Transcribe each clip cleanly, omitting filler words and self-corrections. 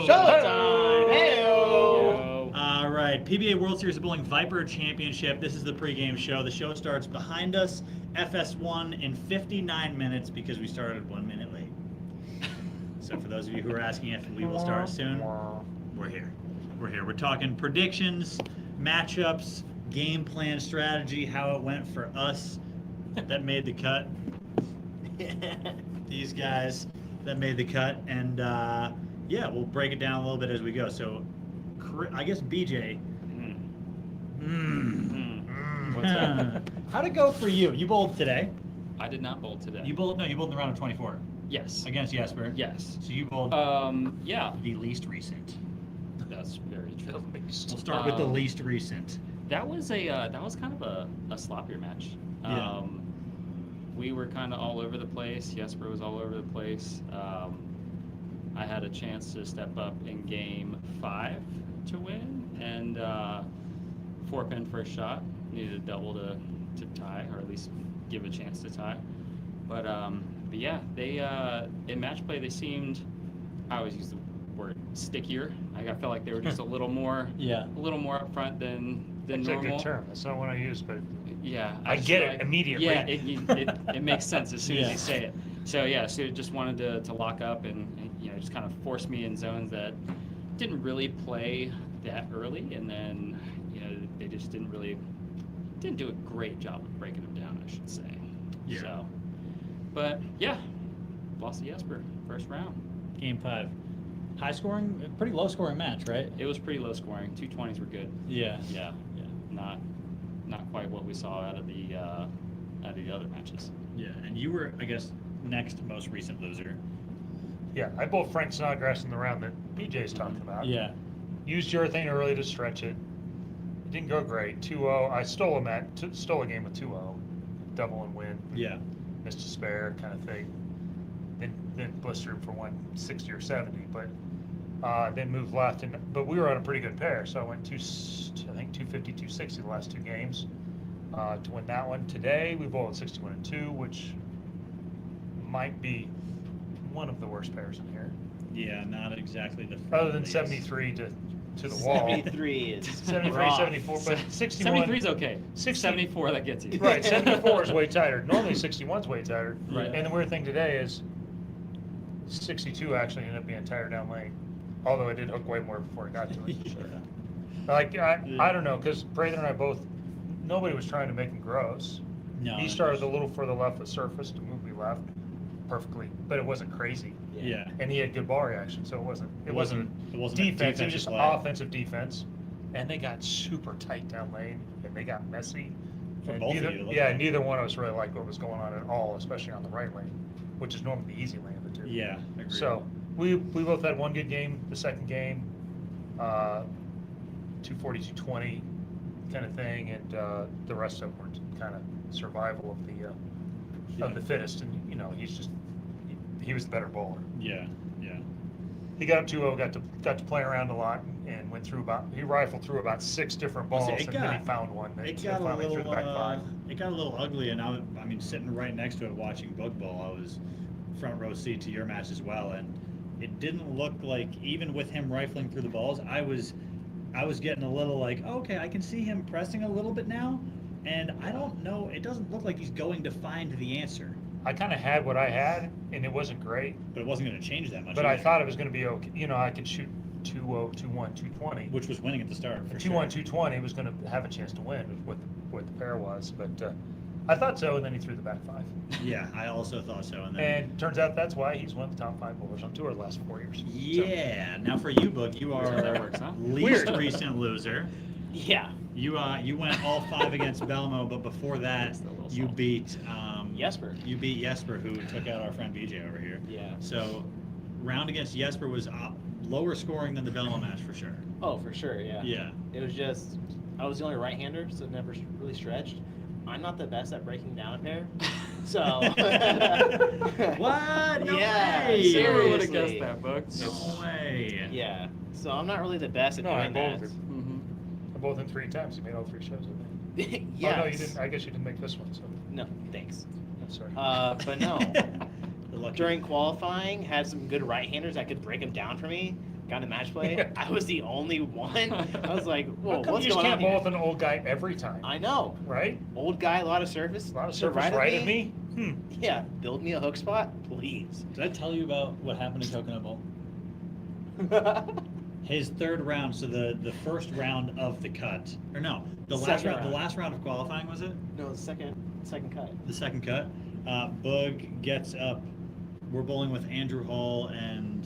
Showtime! Hey-o! All right, PBA World Series of Bowling Viper Championship. This is the pregame show. The show starts behind us, FS1, in 59 minutes because we started 1 minute late. So for those of you who are asking if we will start soon, we're here. We're here. We're talking predictions, matchups, game plan strategy, how it went for us that made the cut. These guys that made the cut. And yeah, we'll break it down a little bit as we go. So I guess BJ. What's that? How'd it go for you? You bowled today. I did not bowl today. You bowled in the round of 24 Yes. against Jesper. Yes. So you bowled Yeah. the least recent. That's very true. We'll start with the least recent. That was kind of a sloppier match. Yeah. We were kind of all over the place. Jesper was all over the place. I had a chance to step up in game 5 to win, and 4-pin first shot. Needed a double to tie, or at least give a chance to tie. But yeah, they in match play they seemed, I always use the word stickier. I felt like they were just a little more up front than That's normal. a good term. That's not what I use, but Yeah, I just get feel it immediately. Yeah, it makes sense as soon as you say it. So yeah, so just wanted to lock up and just kind of force me in zones that didn't really play that early, and then they just didn't do a great job of breaking them down, I should say. Yeah. So, but yeah, lost to Jesper first round. Game 5. High scoring, pretty low scoring match, right? It was pretty low scoring. 220s were good. Yeah. Yeah. Not quite what we saw out of the other matches. Yeah, and you were, I guess, next most recent loser. Yeah, I bowled Frank Snodgrass in the round that BJ's talking about. Yeah. Used urethane early to stretch it. It didn't go great. 2-0. I stole a game with 2-0. Double and win. Yeah. Missed a spare kind of thing. Then blistered for 160 or 70, but then moved left. But we were on a pretty good pair, so I went 250, 260 the last 2 games to win that one. Today we bowled 61 and 2, which might be one of the worst pairs in here. Yeah, not exactly the Other than friendliest. 73 to the wall. 73 is 73, rough. 74, but 61. 73 is okay. 74 that gets you. Right, 74 is way tighter. Normally 61 is way tighter. Right. And the weird thing today is 62 actually ended up being tighter down lane. Although I did hook way more before I got to it. Like, I don't know, because Prather and I both, nobody was trying to make him gross. No. He started a little further left with surface to move me left perfectly, but it wasn't crazy. Yeah. And he had good ball reaction, so it wasn't a defense, it was just play. offensive defense. And they got super tight down lane, and they got messy. For And both neither, of you, it looked yeah, like. neither one of us really liked what was going on at all, especially on the right lane, which is normally the easy lane of the two. Yeah, agreed. So we both had one good game. The second game, 240, 220 kind of thing, and the rest of them were kind of survival of the fittest. And he was the better bowler. Yeah. He got up 2-0, got to play around a lot, and he rifled through about 6 different balls, and then he found one that It got finally threw the back 5. It got a little ugly, and I mean, sitting right next to it watching Book Bowl, I was front row seat to your match as well, and it didn't look like, even with him rifling through the balls, I was getting a little like, okay, I can see him pressing a little bit now, and I don't know, it doesn't look like he's going to find the answer. I kind of had what I had, and it wasn't great. But it wasn't going to change that much. But I either, thought it was going to be okay. I could shoot 2-0, 2-1, 220. which was winning at the start. For 2-1, sure. 220 was going to have a chance to win with what the pair was. But I thought so, and then he threw the back 5. Yeah, I also thought so. And then, And turns out that's why he's one of the top 5 bowlers on tour the last 4 years. yeah. Now for you, Book, you are That works, huh? least recent loser. Yeah. You went all 5 against Belmo, but before that, That's the little you song. beat Jesper. You beat Jesper, who took out our friend BJ over here. Yeah. So, round against Jesper was lower scoring than the Belmo match for sure. Oh, for sure, yeah. Yeah. It was just, I was the only right-hander, so it never really stretched. I'm not the best at breaking down a pair, so. What? No Yeah, way. seriously. Never would have guessed that, Book. No way. Yeah, so I'm not really the best at No, I doing that. bowled him. Mm-hmm. I bowled him 3 times. He made all 3 shows with me. Yes. Oh, no, you didn't. I guess you didn't make this one, so No, thanks. I'm sorry. But no. lucky. during qualifying, had some good right-handers that could break him down for me. Got a match play. Yeah. I was the only one. I was like, whoa, How come what's you just going on can't bowl here? with an old guy every time? I know. Right? Old guy, a lot of surface. A lot of to surface right at me. Yeah, build me a hook spot, please. Did I tell you about what happened in Coconut Bowl? His third round, so the first round of the cut, or no, the last Second round, the round. last round of qualifying, was it? No, the second cut. The second cut. Boog gets up. We're bowling with Andrew Hall and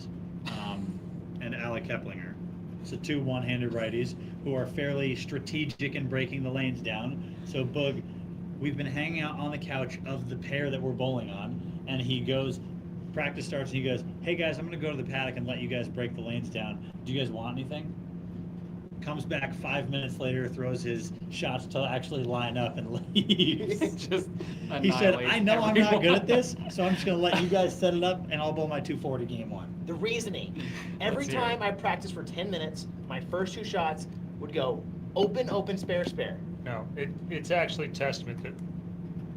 Alec Keplinger. So two one-handed righties who are fairly strategic in breaking the lanes down. So Boog, we've been hanging out on the couch of the pair that we're bowling on, and he goes, practice starts, and he goes, "Hey guys, I'm gonna go to the paddock and let you guys break the lanes down. Do you guys want anything?" Comes back 5 minutes later, throws his shots to actually line up and leaves. Just He said, annihilate "I know I'm not good at everyone." this, so I'm just going to let you guys set it up, and I'll bowl my 240 game one." The reasoning. Every Let's hear time it. I practiced for 10 minutes, my first two shots would go open, open, spare, spare. No, it's actually testament that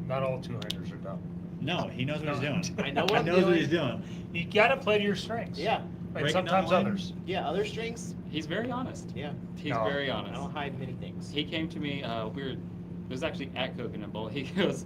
not all two-handers are dumb. No, he knows what he's doing. I know what He I'm knows what doing. he's doing. You gotta play to your strengths. Yeah. And Breaking down sometimes the line. others. Yeah, other strings. He's very honest. Yeah. He's No. very I honest. don't hide many things. He came to me. It was actually at Coconut Bowl. He goes,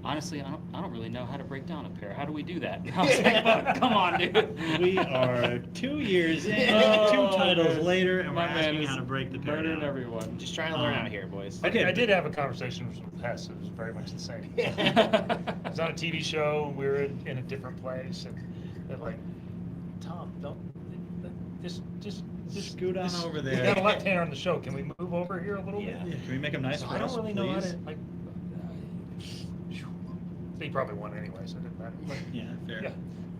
honestly, I don't really know how to break down a pair. How do we do that? I was like, "Oh, come on, dude." We are 2 years in, Oh, 2 titles man. later, and we're My man asking is how to break the pair murdering down. everyone. Just trying to learn out here, boys. Okay, I did have a conversation with Hess. It was very much the same. It was on a TV show. We were in a different place, and they're like, "Tom, don't just Scoot on over You there. got a left-hander on the show. Can we move over here a little Yeah. bit?" Can we make him nice So for I us, don't really know how please? to like. He probably won anyway, so it didn't matter. But, Yeah, fair. Yeah.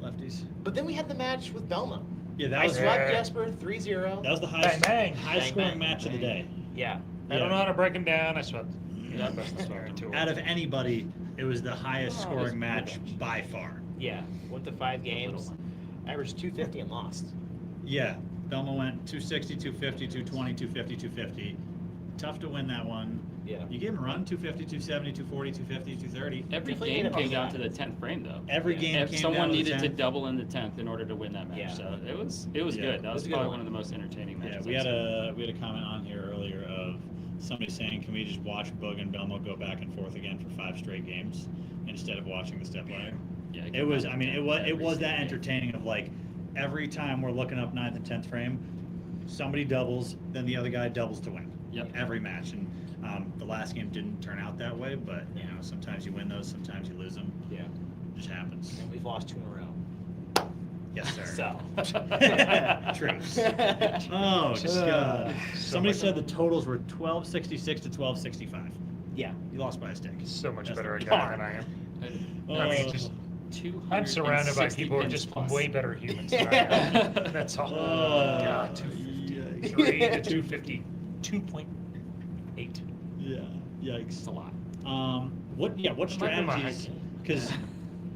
Lefties. But then we had the match with Belmo. Yeah, that I was swept Yeah. Jesper 3-0. that was the Bang, highest bang. highest Bang, scoring bang. match of the day. Yeah. I don't know how to break him down. I swept. Yeah, best of swept too. Out of anybody, it was the highest Oh, it was scoring match pretty much. by far. Yeah. Went to 5 games. Averaged 250 and lost. Yeah, Belmo went 260, 250, 220, 250, 250. Tough to win that one. Yeah. You gave him a run, 250, 270, 240, 250, 230. Every Definitely game made up came for down that. to the 10th frame, though. Every Yeah. game If came someone down needed to to 10th. double in the 10th in order to win that match, Yeah. so it was Yeah. good. That It was was a good probably one. one of the most entertaining Yeah, matches. we I've had seen. a comment on here earlier of somebody saying, "Can we just watch Boog and Belmo go back and forth again for 5 straight games instead of watching the step ladder?" Yeah, It was. came I mean, down it to was. 10th It every was that single game. entertaining of like every time we're looking up 9th and 10th frame, somebody doubles, then the other guy doubles to win. Yep. Every match, and the last game didn't turn out that way, but you know, sometimes you win those, sometimes you lose them. Yeah. It just happens. And we've lost 2 in a row. Yes, sir. So. Truce. Oh Just, God! so Somebody much- said the totals were 1266 to 1265. Yeah. You lost by a stick. So much That's better the a guy bar. than I am. Oh. I mean, just I'm surrounded by people who are just way better humans than I am. That's all. Oh, God, 253 to 250, 2.8. Yeah. Yikes. It's a lot. What? Yeah. What Might be my strategies? height. Because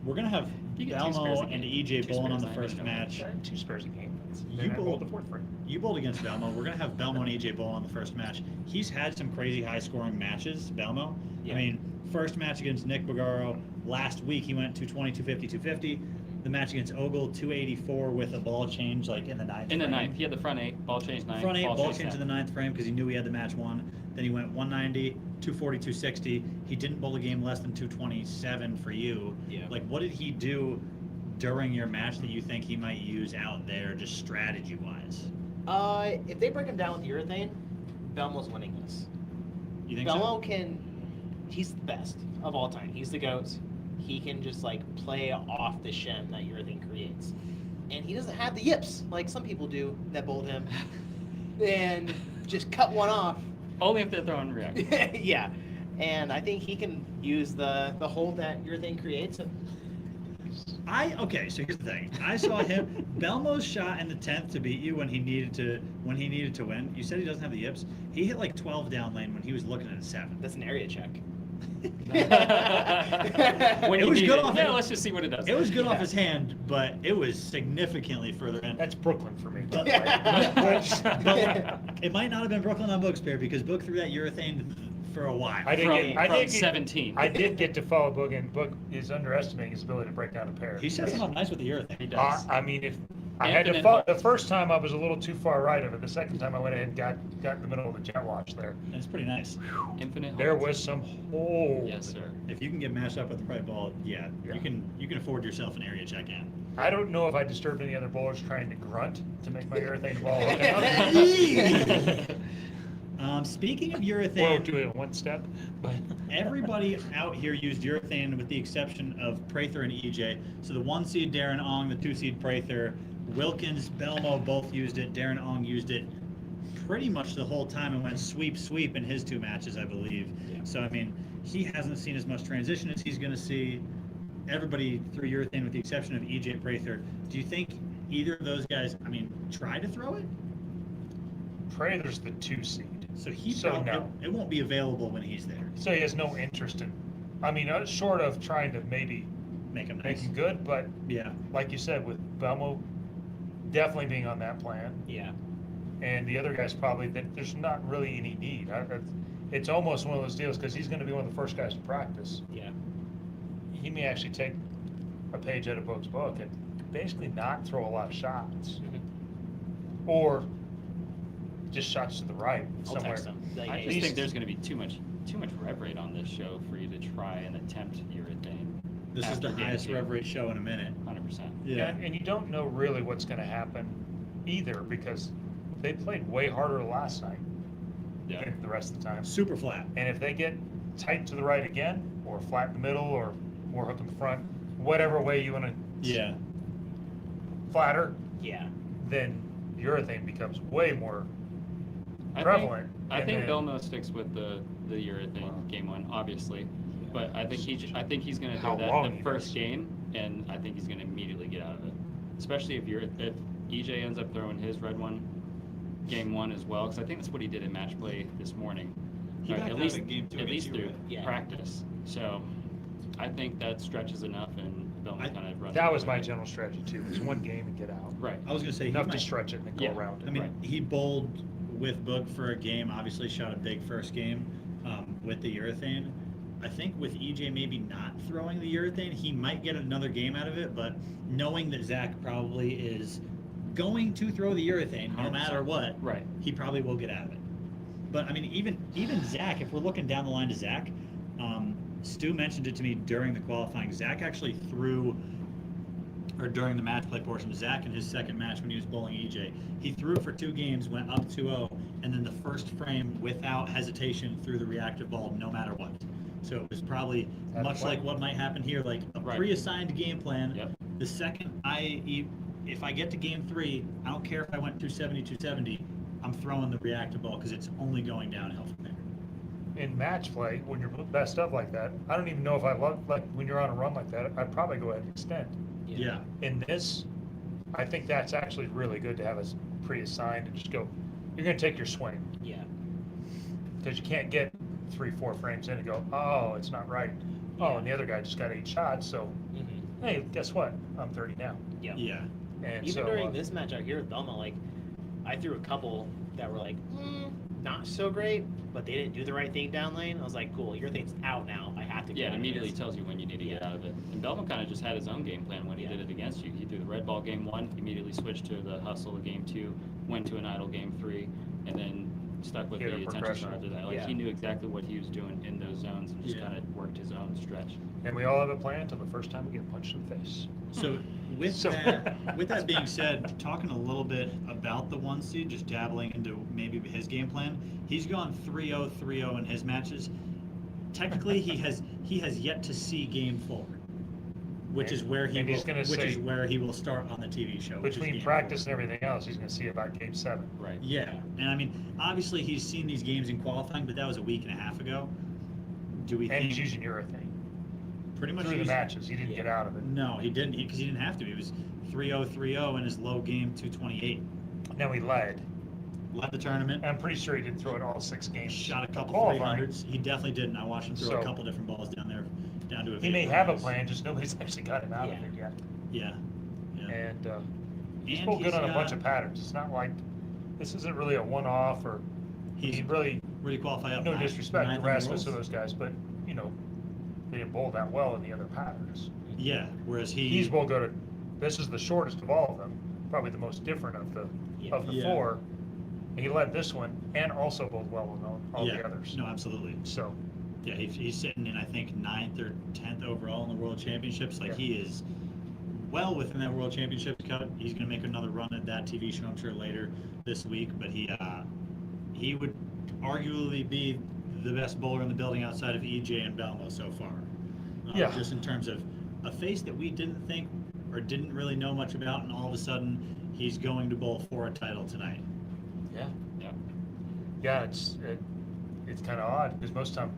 we're gonna have You get 2 spares a Belmo and game. EJ 2 bowling on the spares, first I know. match. I had 2 spares a game. You Then I bowled- rolled the 4th frame. You bowled against Belmo. We're gonna have Belmo and EJ bowling on the first match. He's had some crazy high scoring matches, Belmo. Yeah. I mean, first match against Nick Bagaro last week, he went 220, 250, 250. The match against Ogle, 284 with a ball change like in the 9th. In the frame. 9th, he had the front 8, ball change 9th. Front 8, ball change change in the 10th. 9th frame because he knew he had the match won. Then he went 190, 240, 260. He didn't bowl a game less than 227 for you. Yeah. Like, what did he do during your match that you think he might use out there, just strategy wise? If they break him down with urethane, Belmo's winning this. You think Belmo he's the best of all time. He's the GOAT. He can just like play off the shem that urethane creates. And he doesn't have the yips like some people do that bowled him. And just cut one off. Only if they're throwing react. Yeah. And I think he can use the hold that urethane creates. Okay, so here's the thing. I saw him Belmo's shot in the 10th to beat you when he needed to win. You said he doesn't have the yips. He hit like 12 down lane when he was looking at a 7. That's an area check. When It you was need good it. off Yeah, it. let's just see what it does. It was good off his hand, but it was significantly further in. That's Brooklyn for me. by the But- way. but it might not have been Brooklyn on Boog's pair because Boog threw that urethane for a while. I did From, get- I from did get- 17. I did get to follow Book, and Book is underestimating his ability to break down a pair. He sets them up nice with the He urethane. does. I mean, if I had to Infinite follow, holes. the first time I was a little too far right of it. The second time I went ahead and got in the middle of the jet wash there. And it's pretty nice. Infinite There holes. was some hole. Yes, sir. If you can get matched up with the right ball, yeah, Yeah. you can afford yourself an area check in. I don't know if I disturbed any other bowlers trying to grunt to make my urethane ball hook out. Speaking of Or urethane, do it in one step. But everybody out here used urethane with the exception of Prather and EJ. So the 1 seed Darren Ong, the 2 seed Prather, Wilkins, Belmo both used it. Darren Ong used it pretty much the whole time and went sweep in his 2 matches, I believe. Yeah. So I mean, he hasn't seen as much transition as he's going to see. Everybody threw urethane with the exception of EJ Prather. Do you think either of those guys, I mean, try to throw it? Prather's the 2 seed. So he So probably, no. it won't be available when he's there. So he has no interest in, I mean, short of trying to maybe Make him make nice. him good, but Yeah. like you said, with Belmo definitely being on that plan, Yeah. and the other guys probably, that there's not really any need. It's almost one of those deals, because he's gonna be one of the first guys to practice. Yeah. He may actually take a page out of Book's book and basically not throw a lot of shots. Or just shots to the right I'll somewhere. text him. Like, I hey, just least- think there's going to be too much rev rate on this show for you to try and attempt urethane. This is after the game highest 2. rev rate show in a minute. 100%. And you don't know really what's gonna happen either, because they played way harder last night Yeah. than the rest of the time. Super flat. And if they get tight to the right again, or flat in the middle, or more hook in the front, whatever way you wanna Yeah. flatter, Yeah. then urethane becomes way more I prevalent. I and think then- Belmo sticks with the urethane game 1, obviously. But I think he's going to How do that long the he first does. game, and I think he's going to immediately get out of it. Especially if EJ ends up throwing his red one game 1 as well, because I think that's what he did in match play this morning. He Or backed at out least in game 2 at against least you, through right? Yeah. practice. So I think that stretches enough, and Belmo I- kind of runs. That away was my with it. general strategy too, was one game and get out. Right. I was gonna say he Enough to might- stretch it and then go Yeah. around it. I mean, Right. he bowled with Boog for a game. Obviously, shot a big first game with the urethane. I think with EJ maybe not throwing the urethane, he might get another game out of it. But knowing that Zach probably is going to throw the urethane no 100%. matter what, Right. he probably will get out of it. But I mean, even Zach, if we're looking down the line to Zach, Stu mentioned it to me during the qualifying. Zach actually threw, or during the match play portion, Zach in his second match when he was bowling EJ, he threw for 2 games, went up 2-0, and then the first frame without hesitation threw the reactive ball no matter what. So it was probably Had a much plan. like what might happen here, like a Right. pre-assigned game plan. Yep. The second if I get to game 3, I don't care if I went 270, I'm throwing the reactive ball because it's only going downhill from there. In match play, when you're messed up like that, I don't even know if I love, like, when you're on a run like that, I'd probably go ahead and extend. Yeah. In this, I think that's actually really good to have us pre-assigned and just go, you're gonna take your swing. Yeah. Because you can't get 3-4 frames in and go, oh, it's not right. Oh, and the other guy just got 8 shots, so, Mm-hmm. hey, guess what? I'm 30 now. Yeah. Yeah. And Even so, during this match out here with Belmo, like, I threw a couple that were like, not so great, but they didn't do the right thing down lane. I was like, cool, your thing's out now. I have to Yeah, get it out of immediately this. tells you when you need to get out of it. And Belmo kind of just had his own game plan when he Yeah. did it against you. He threw the red ball game 1, immediately switched to the hustle of game 2, went to an idle game 3, and then stuck with Get the a attention progression. star after that. Like Yeah. he knew exactly what he was doing in those zones and just Yeah. kind of worked his own stretch. and we all have a plan until the first time we get punched in the face. So with So- that being said, talking a little bit about the 1 seed, just dabbling into maybe his game plan. He's gone 3-0, 3-0 in his matches. Technically, he has yet to see game 4, which is where he And he's will, gonna which say- is where he will start on the TV show. which is Between game practice 4. and everything else, he's gonna see about game 7. Right. Yeah, and I mean, obviously he's seen these games in qualifying, but that was a week and a half ago. Do we And think he's using urethane. pretty much Through the using- matches, he didn't get out of it. No, he didn't, because he didn't have to. He was 3-0, 3-0 in his low game 228. Now he led. Led the tournament. I'm pretty sure he didn't throw it all 6 games. Shot a of couple qualifying. 300s. He definitely didn't. I watched him throw So- a couple different balls down there, down to a He may few have a lines. plan, just nobody's actually got him out of Yeah. it yet. Yeah. Yeah. And he's And pulled good he's on a bunch got- of patterns. It's not like, this isn't really a one-off, or he really Where do you qualify up? No Ninth- disrespect ninth to in the Rasmus or worlds? those guys, but, you know, they didn't bowl that well in the other patterns. Yeah, whereas He's bowled go to, this is the shortest of all of them, probably the most different of the Yeah. four. He led this one and also bowled well in all yeah, the others. no, absolutely. So, Yeah, he's sitting in, I think, 9th or 10th overall in the World Championships. Like, Yeah. he is well within that World Championships cut. He's going to make another run at that TV show, I'm sure, later this week. But he would arguably be the best bowler in the building outside of EJ and Belmo so far. Yeah. Just in terms of a face that we didn't think or didn't really know much about, and all of a sudden, he's going to bowl for a title tonight. yeah. Yeah. Yeah, it's kind of odd because most of the time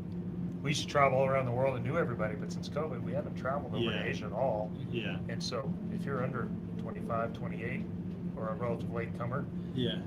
we used to travel all around the world and knew everybody, but since COVID, we haven't traveled over Yeah. to Asia at all. Yeah. And so if you're under 25, 28, or a relative latecomer, Yeah.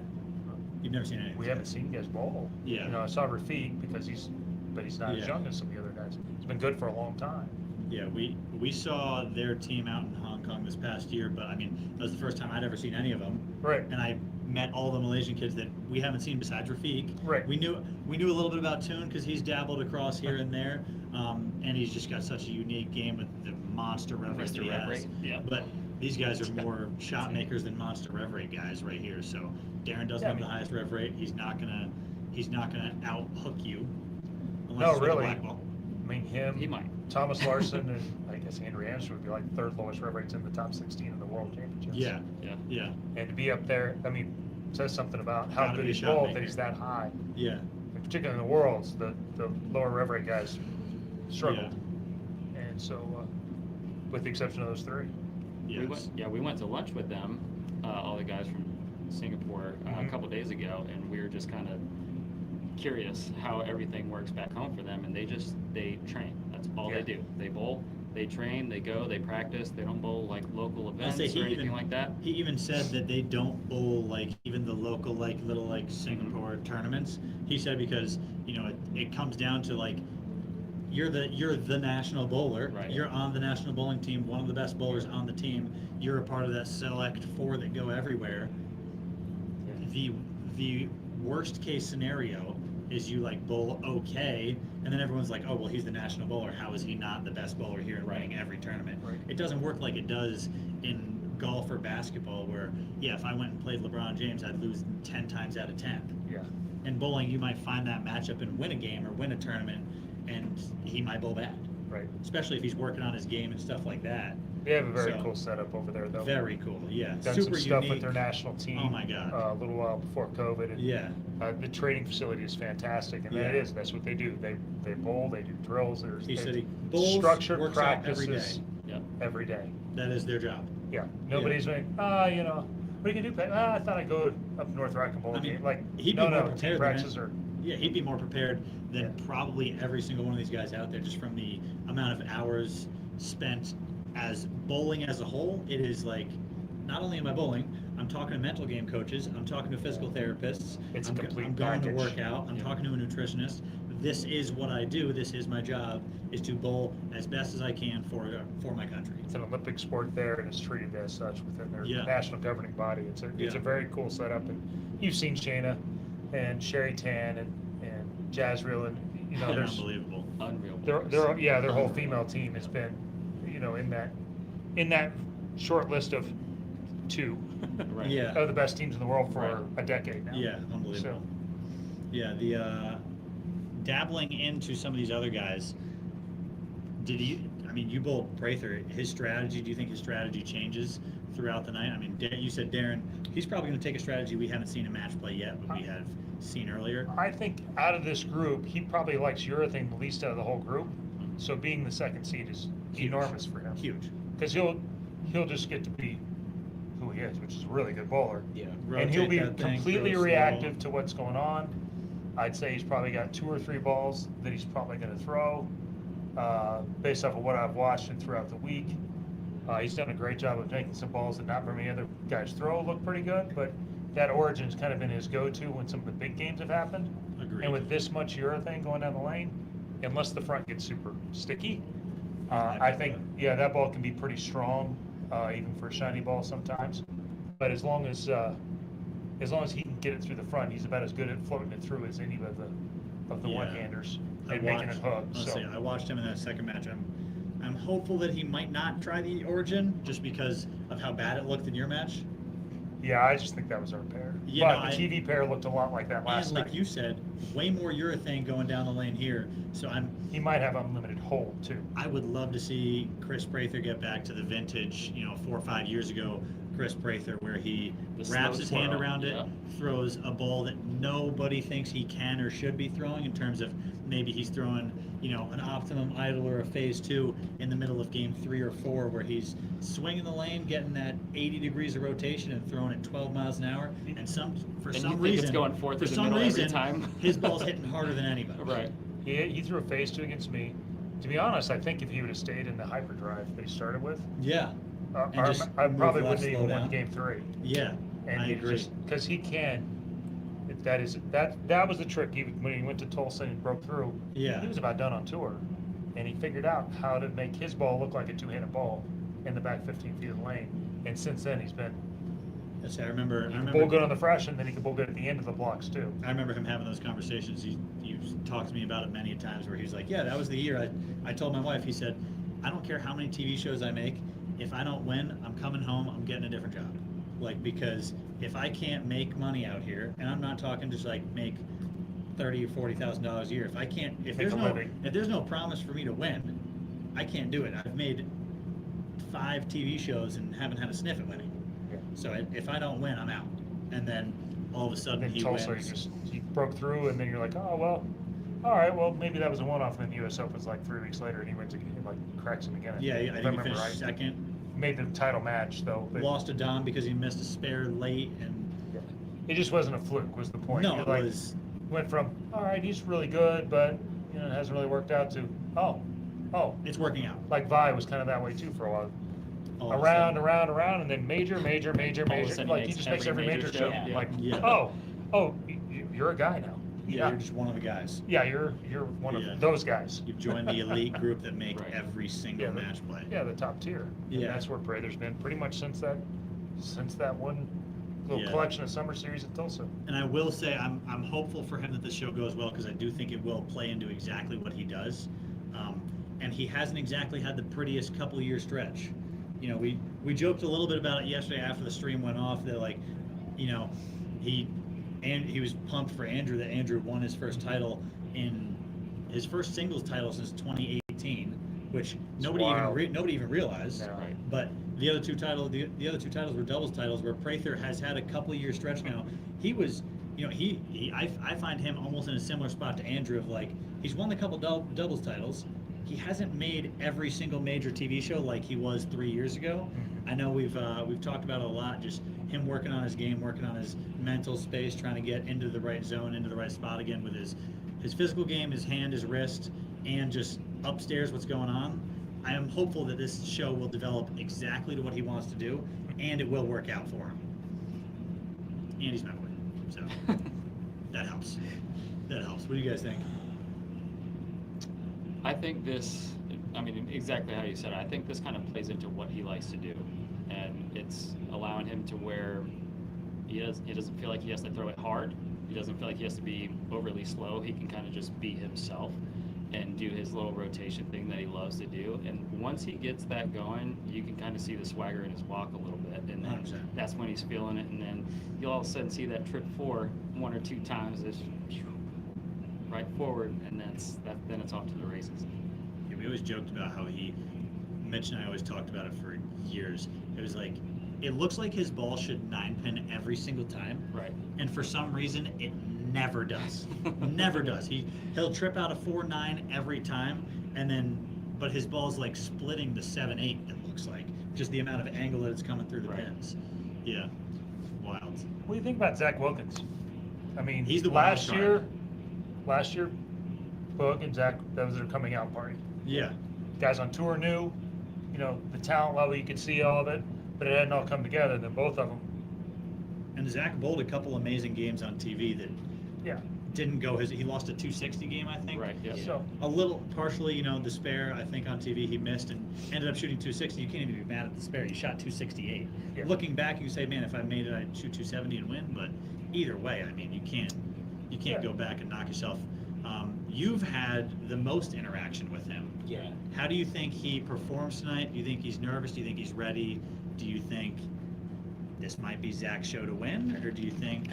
You've never seen anything. we haven't seen you guys bowl. Yeah. You know, I saw Rafiq because he's not as Yeah. young as some of the other guys. He's been good for a long time. Yeah, we saw their team out in Hong Kong this past year, but I mean, that was the first time I'd ever seen any of them. Right. And I met all the Malaysian kids that we haven't seen besides Rafiq. Right. We knew a little bit about Toon because he's dabbled across here and there, and he's just got such a unique game with the monster rev rate that he rev has. rate, yeah. But these guys are more shot makers than monster rev rate guys right here. So Darren doesn't Yeah, I have the mean- highest rev rate. He's not gonna out hook you. Unless No, it's with a really. black ball. I mean, him, He might. Thomas Larson, and I guess Andrew Anderson would be like third lowest rev rates in the top 16 of the World Championships. Yeah, Yeah. yeah, And to be up there, I mean, says something about how Gotta good be a he's shot bowled maker. that he's that high. yeah. And particularly in the Worlds, the lower rev rate guys struggled. And so, with the exception of those three. Yes. We went to lunch with them, all the guys from Singapore, a Mhm. couple days ago, and we were just kind of curious how everything works back home for them, and they train. That's all Yeah. they do. They bowl, they train, they go, they practice. They don't bowl like local I'll events say or anything like that. He even said that they don't bowl like even the local like little like Singapore tournaments. He said because it comes down to like you're the national bowler. Right. You're on the national bowling team, one of the best bowlers on the team. You're a part of that select four that go everywhere. The worst case scenario is you like bowl okay, and then everyone's like, oh well, he's the national bowler. How is he not the best bowler here and winning every tournament? Right. It doesn't work like it does in golf or basketball, where if I went and played LeBron James, I'd lose 10 times out of 10. Yeah. In bowling, you might find that matchup and win a game or win a tournament, and he might bowl bad, Right. especially if he's working on his game and stuff like that. They have a very So, cool setup over there, though. Very cool, yeah. Done Super some stuff unique. with their national team. Oh my God. A little while before COVID. And, Yeah, the training facility is fantastic, and Yeah. that's what they do. They bowl, they do drills. he said he they bowls, structured works out every practices day. Yep. every day. That is their job. Yeah. Nobody's like, what are you gonna do, Pat? I thought I'd go up north where I can bowl a I mean, game. Like, he'd be no, more team prepared than practices it. are. Yeah, he'd be more prepared than Yeah. probably every single one of these guys out there, just from the amount of hours spent as bowling as a whole. It is like, not only am I bowling, I'm talking to mental game coaches, I'm talking to physical therapists, It's a I'm, complete I'm going to package. work out, I'm Yeah. talking to a nutritionist. This is what I do. This is my job, is to bowl as best as I can for my country. It's an Olympic sport there, and it's treated as such within their Yeah. national governing body. It's a Yeah. very cool setup, and you've seen Shayna and Sherry Tan and Jazreel, and there's Unbelievable. their whole female team has been in that short list of two Right. Yeah. of the best teams in the world for Right. a decade now. Yeah, unbelievable. So, Yeah, the dabbling into some of these other guys. You bowled Prather. His strategy, do you think his strategy changes throughout the night? I mean, you said Darren, he's probably going to take a strategy we haven't seen in match play yet, but we have seen earlier. I think out of this group, he probably likes urethane the least out of the whole group. So being the second seed is Huge. enormous for him. Huge. Because he'll just get to be who he is, which is a really good bowler. Yeah. And he'll be Rotate that thing, completely throw slow. reactive to what's going on. I'd say he's probably got 2 or 3 balls that he's probably going to throw, based off of what I've watched and throughout the week. He's done a great job of making some balls that not very many other guys throw look pretty good, but that Origin's kind of been his go-to when some of the big games have happened. Agreed. And with this much urethane going down the lane, unless the front gets super sticky, I think, that ball can be pretty strong, even for a shiny ball sometimes. But as long as he can get it through the front, he's about as good at floating it through as any of of the Yeah. one-handers I and making it watched- hook. Honestly, So I watched him in that second match. I'm hopeful that he might not try the Origin just because of how bad it looked in your match. yeah, I just think that was our pair. Yeah, But no, the TV pair looked a lot like that last And like night. you said, way more urethane going down the lane here. So He might have unlimited hold too. I would love to see Chris Prather get back to the vintage, 4 or 5 years ago, Chris Prather, where he The wraps slow his hand twirl, around it, yeah. throws a ball that nobody thinks he can or should be throwing in terms of maybe he's throwing, an optimum idle or a phase 2 in the middle of game 3 or 4 where he's swinging the lane, getting that 80 degrees of rotation and throwing it 12 miles an hour. And And some you think it's reason, going fourth for through the some middle every reason, time? his ball's hitting harder than anybody. Right. He threw a phase 2 against me. To be honest, I think if he would have stayed in the hyperdrive that he started with, Yeah. And just I move probably left, wouldn't slow even won down. game 3. Yeah, And I he agree. because he can. That was the trick. When he went to Tulsa and broke through, Yeah. he was about done on tour, and he figured out how to make his ball look like a two-handed ball in the back 15 feet of the lane. And since then, he's been Yes, I remember. bowl good on the fresh, and then he can bowl good at the end of the blocks too. I remember him having those conversations. He talked to me about it many times where he was like, "Yeah, that was the year." I told my wife. He said, "I don't care how many TV shows I make. If I don't win, I'm coming home. I'm getting a different job." Like, because if I can't make money out here, and I'm not talking just like make $30,000 or $40,000 a year. If I can't, if Make a living. there's no promise for me to win, I can't do it. I've made 5 TV shows and haven't had a sniff at winning. Yeah. So if I don't win, I'm out. And then all of a sudden And he Tulsa, wins. he broke through, and then you're like, oh well, all right, well maybe that was a one-off. And then U.S. Open's like 3 weeks later, and he went to cracks him again. Yeah, I if think he remember finished right. second. Made the title match though. But Lost to Dom because he missed a spare late, and it just wasn't a fluke. Was the point? no, You're it like, was went from all right, he's really good, but it hasn't really worked out to oh, it's working out. like Vi was kind of that way too for a while. All of a Around, sudden. and then major. All of a sudden Like he he makes just makes every every major major show. show. Like Yeah. you're a guy now. Yeah, you're just one of the guys. Yeah, you're one Yeah. of those guys. You've joined the elite group that make Right. every single Yeah, match play. Yeah, the top tier. And Yeah. that's where Prather's been pretty much since that one little Yeah. collection of summer series at Tulsa. And I will say, I'm hopeful for him that the show goes well because I do think it will play into exactly what he does. And he hasn't exactly had the prettiest couple year stretch. We joked a little bit about it yesterday after the stream went off. That he was pumped for Andrew that Andrew won his first title in his first singles title since 2018, which nobody wild. even realized. Yeah. Right. But the other two titles were doubles titles where Prather has had a couple of year stretch now. He was, I find him almost in a similar spot to Andrew of like he's won the couple doubles titles. He hasn't made every single major TV show like he was 3 years ago. Mhm. I know we've talked about it a lot, just him working on his game, working on his mental space, trying to get into the right zone, into the right spot again with his physical game, his hand, his wrist, and just upstairs what's going on. I am hopeful that this show will develop exactly to what he wants to do, and it will work out for him. And he's my boy, so that helps. That helps. What do you guys think? I think exactly how you said it. I think this kind of plays into what he likes to do. And it's allowing him to where he doesn't feel like he has to throw it hard. He doesn't feel like he has to be overly slow. He can kind of just be himself and do his little rotation thing that he loves to do. And once he gets that going, you can kind of see the swagger in his walk a little bit. And then 100%. that's when he's feeling it. And then you'll all of a sudden see that trip 4 1 or 2 times, just right forward, and then it's off to the races. Yeah, we always joked about how Mitch and I always talked about it for years. It was like, it looks like his ball should 9-pin every single time. Right. And for some reason, it never does. Never does. He'll trip out a 4-9 every time, but his ball's like splitting to 7-8. It looks like just the amount of angle that it's coming through the Right. pins. Yeah, wild. What do you think about Zack Wilkins? I mean, He's the wild card. last year, Boog and Zach, that was their coming out party. Yeah, Guys on tour knew, the talent level, you could see all of it, but it hadn't all come together. Then both of them, and Zach bowled a couple amazing games on TV that yeah. didn't go he lost a 260 game, I think. Right. Yeah. So A little partially, the spare, I think on TV he missed and ended up shooting 260. You can't even be mad at the spare. You shot 268. Yeah. Looking back, you say, man, if I made it, I'd shoot 270 and win. But either way, I mean, you can't Yeah. go back and knock yourself You've had the most interaction with him. Yeah. How do you think he performs tonight? Do you think he's nervous? Do you think he's ready? Do you think this might be Zach's show to win? Or do you think...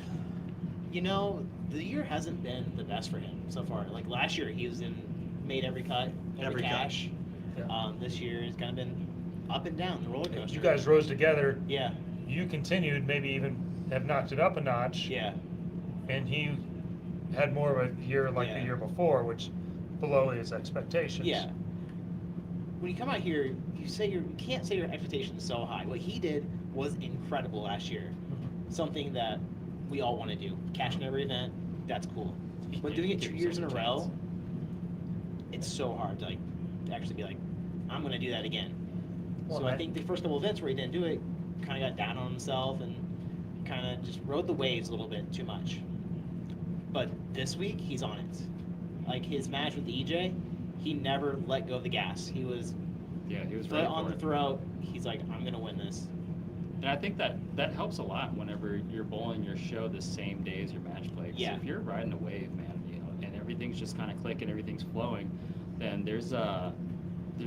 You know, the year hasn't been the best for him so far. Like last year, he was made every cut, every Every cut. cash. Yeah. This year has kind of been up and down the roller coaster. You guys rose together. Yeah. You continued, maybe even have knocked it up a notch. Yeah. And he had more of a year like the Yeah. year before, which below his expectations. Yeah. When you come out here, you can't say your expectations so high. What he did was incredible last year. Something that we all want to do. Cash in every event, that's cool. But doing it 2 years in a row, it's so hard to actually be like, I'm going to do that again. Well, So I think the first couple events where he didn't do it, kind of got down on himself and kind of just rode the waves a little bit too much. But this week, he's on it. Like his match with EJ, he never let go of the gas. He was He was foot ready on for the it. throat. He's like, I'm gonna win this. And I think that helps a lot whenever you're bowling your show the same day as your match play. 'Cause Yeah. if you're riding a wave, man, and everything's just kind of clicking, everything's flowing, then there's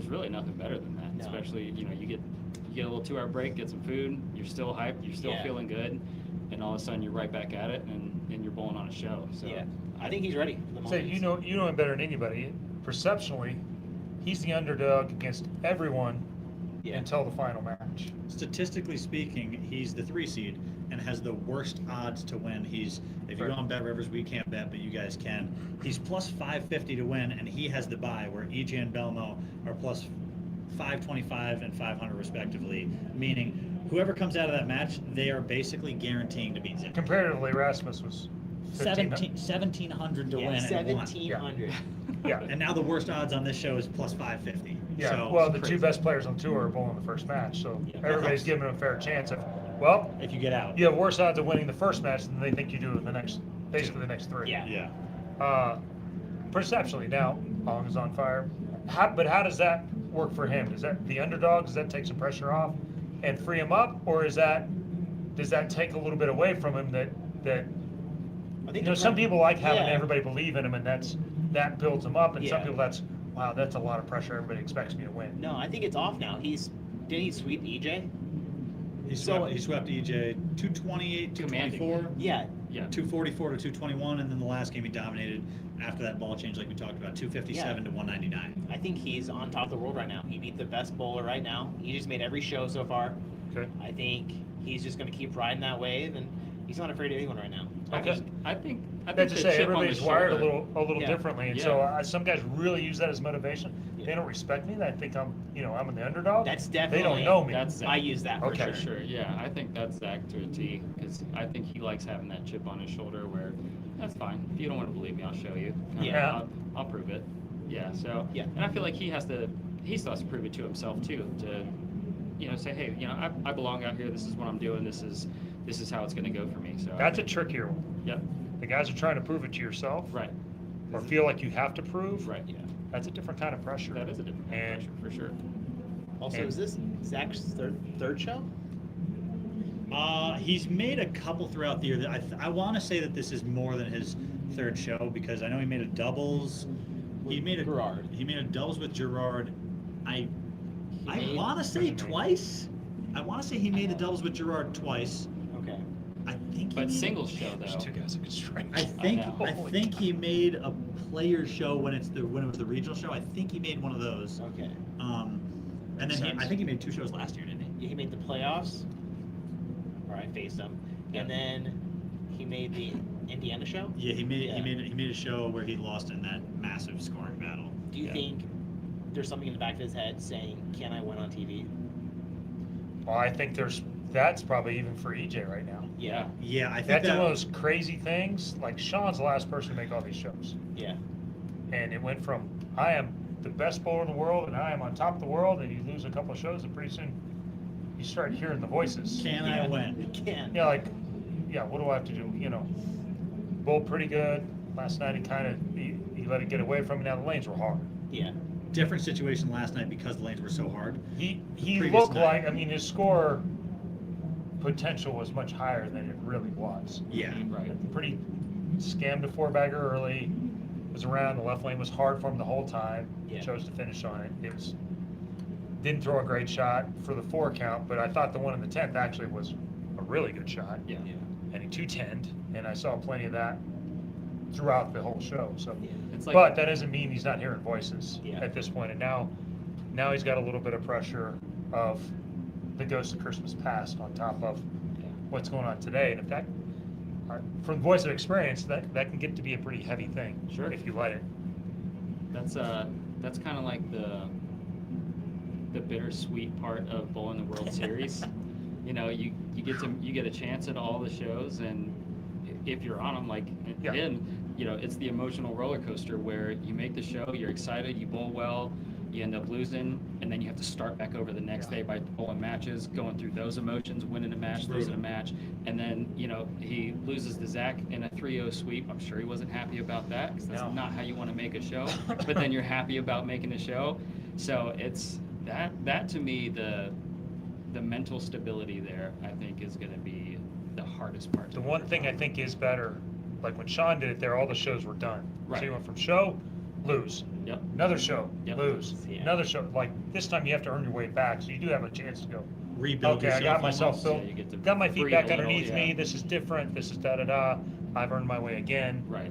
really nothing better than that. No. Especially, you get a little 2-hour break, get some food, you're still hyped, you're still Yeah. feeling good, and all of a sudden you're right back at it, and you're bowling on a show. So Yeah, I think he's ready for the Say, moment. you know him better than anybody. Perceptionally, he's the underdog against everyone Yeah. until the final match. Statistically speaking, he's the 3 seed and has the worst odds to win. If you go Right. on Bet Rivers, we can't bet, but you guys can. He's plus 550 to win, and he has the bye, where EJ and Belmo are plus 525 and 500 respectively, meaning whoever comes out of that match, they are basically guaranteeing to beat Zach. Comparatively, Rasmus was 1700 to Yeah, win and won. 1700. Yeah. And now the worst odds on this show is plus 550. Yeah, So, well, the crazy. two best players on tour are bowling the first match, so Yeah. everybody's giving them a fair chance of, well, If you get out. you have worse odds of winning the first match than they think you do in the next, basically the next 3. Yeah. Yeah. Perceptually, now, Ong is on fire. But how does that work for him? Does that, the underdog, does that take some pressure off and free him up? Or does that take a little bit away from him that I think some people like having Yeah. everybody believe in him, and that builds them up, and some Yeah. people wow, that's a lot of pressure. Everybody expects me to win. No, I think it's off now. Didn't he sweep EJ? He So- swept EJ 228, 224. Yeah. Yeah. 244 to 221, and then the last game he dominated after that ball change, like we talked about, 257 to 199. I think he's on top of the world right now. He beat the best bowler right now. He just made every show so far. Okay. I think he's just going to keep riding that wave, and he's not afraid of anyone right now. Okay. I think That's to the say, chip on the everybody's wired a shoulder- little Yeah. differently, and Yeah. so some guys really use that as motivation. Yeah. They don't respect me. They think I'm the underdog. That's They definitely. don't know me. That's I use that for Okay. sure. For sure, yeah. I think that's Zach to a T, because I think he likes having that chip on his shoulder where, that's fine. If you don't want to believe me, I'll show you. Yeah. I'll prove it. Yeah, so, Yeah. and I feel like he still has to prove it to himself too, to, say, hey, I belong out here, this is what I'm doing, this is how it's gonna go for me, so. That's a trickier one. Yep, The guys are trying to prove it to yourself, right, or feel like you have to prove. right, yeah. That's a different kind of pressure. That is a different kind of And- pressure, for sure. Also, And- is this Zach's third show? He's made a couple throughout the year. I want to say that this is more than his 3rd show, because I know he made a doubles. He made a Gerard. He made a doubles with Gerard. I made- want to say twice. I want to say he made the doubles with Gerard twice. Okay. I think. But he made- singles show There's though. two guys that could strike. I think know. I think he made a player show when it was the regional show. I think he made one of those. Okay. And then Makes sense. I think he made 2 shows last year, didn't he? Yeah, he made the playoffs, where I faced him, and then he made the Indiana show. Yeah, he made Yeah. he made a show where he lost in that massive scoring battle. Do you Yeah. think there's something in the back of his head saying, "Can I win on TV?" Well, I think that's probably even for EJ right now. Yeah. Yeah, I think That's that one of those crazy things. Like Sean's the last person to make all these shows, Yeah. and it went from I am the best bowler in the world and I am on top of the world, and you lose a couple of shows, and pretty soon you start hearing the voices. Can I win? Can. Yeah, what do I have to do? Bowled pretty good last night. He let it get away from me. Now the lanes were hard. Yeah. Different situation last night because the lanes were so hard. He Previous looked night. like, his score potential was much higher than it really was. Yeah. Right. Pretty scammed a 4-bagger early. was around. The left lane was hard for him the whole time. Yeah. Chose to finish on it. Didn't throw a great shot for the 4 count, but I thought the one in the 10th actually was a really good shot. Yeah. And he 210'd, and I saw plenty of that throughout the whole show. So, It's like, but that doesn't mean he's not hearing voices Yeah. at this point. And now he's got a little bit of pressure of the Ghost of Christmas Past on top of what's going on today. And if that, from voice of experience, that can get to be a pretty heavy thing. Sure. If you let it. that's kind of like the bittersweet part of bowling the World Series. You know, you get a chance at all the shows, and if you're on them, like, Yeah. again, you know, it's the emotional roller coaster where you make the show, you're excited, you bowl well, you end up losing, and then you have to start back over the next day by bowling matches, going through those emotions, winning a match, losing a match, and then, you know, he loses to Zach in a 3-0 sweep. I'm sure he wasn't happy about that, because that's No. not how you want to make a show, but then you're happy about making a show. So it's that to me, the mental stability there, I think, is going to be the hardest part. The one thing I think is better, like when Sean did it there, all the shows were done. Right. So you went from show, lose. Yep. Another show, Yep. lose. Yeah. Another show. Like this time you have to earn your way back, so you do have a chance to go. Rebuild Okay, I got myself almost. built, Yeah, you get to got my feet breathe back a little, underneath me. yeah. This is different. This is da da da. I've earned my way again. Right.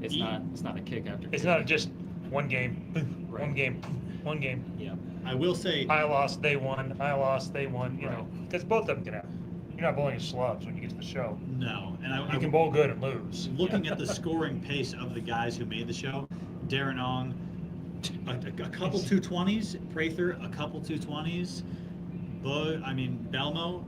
It's Yeah. not a kick after It's kick. not just one game, Right. one game, one game. Yeah. I will say, I lost, they won. I lost, they won. You know, Right. because both of them can happen. You're not bowling as slubs when you get to the show. no. And You can bowl good and lose. looking at the scoring pace of the guys who made the show, Darren Ong, a couple 220s, Prather, a couple 220s, Belmo,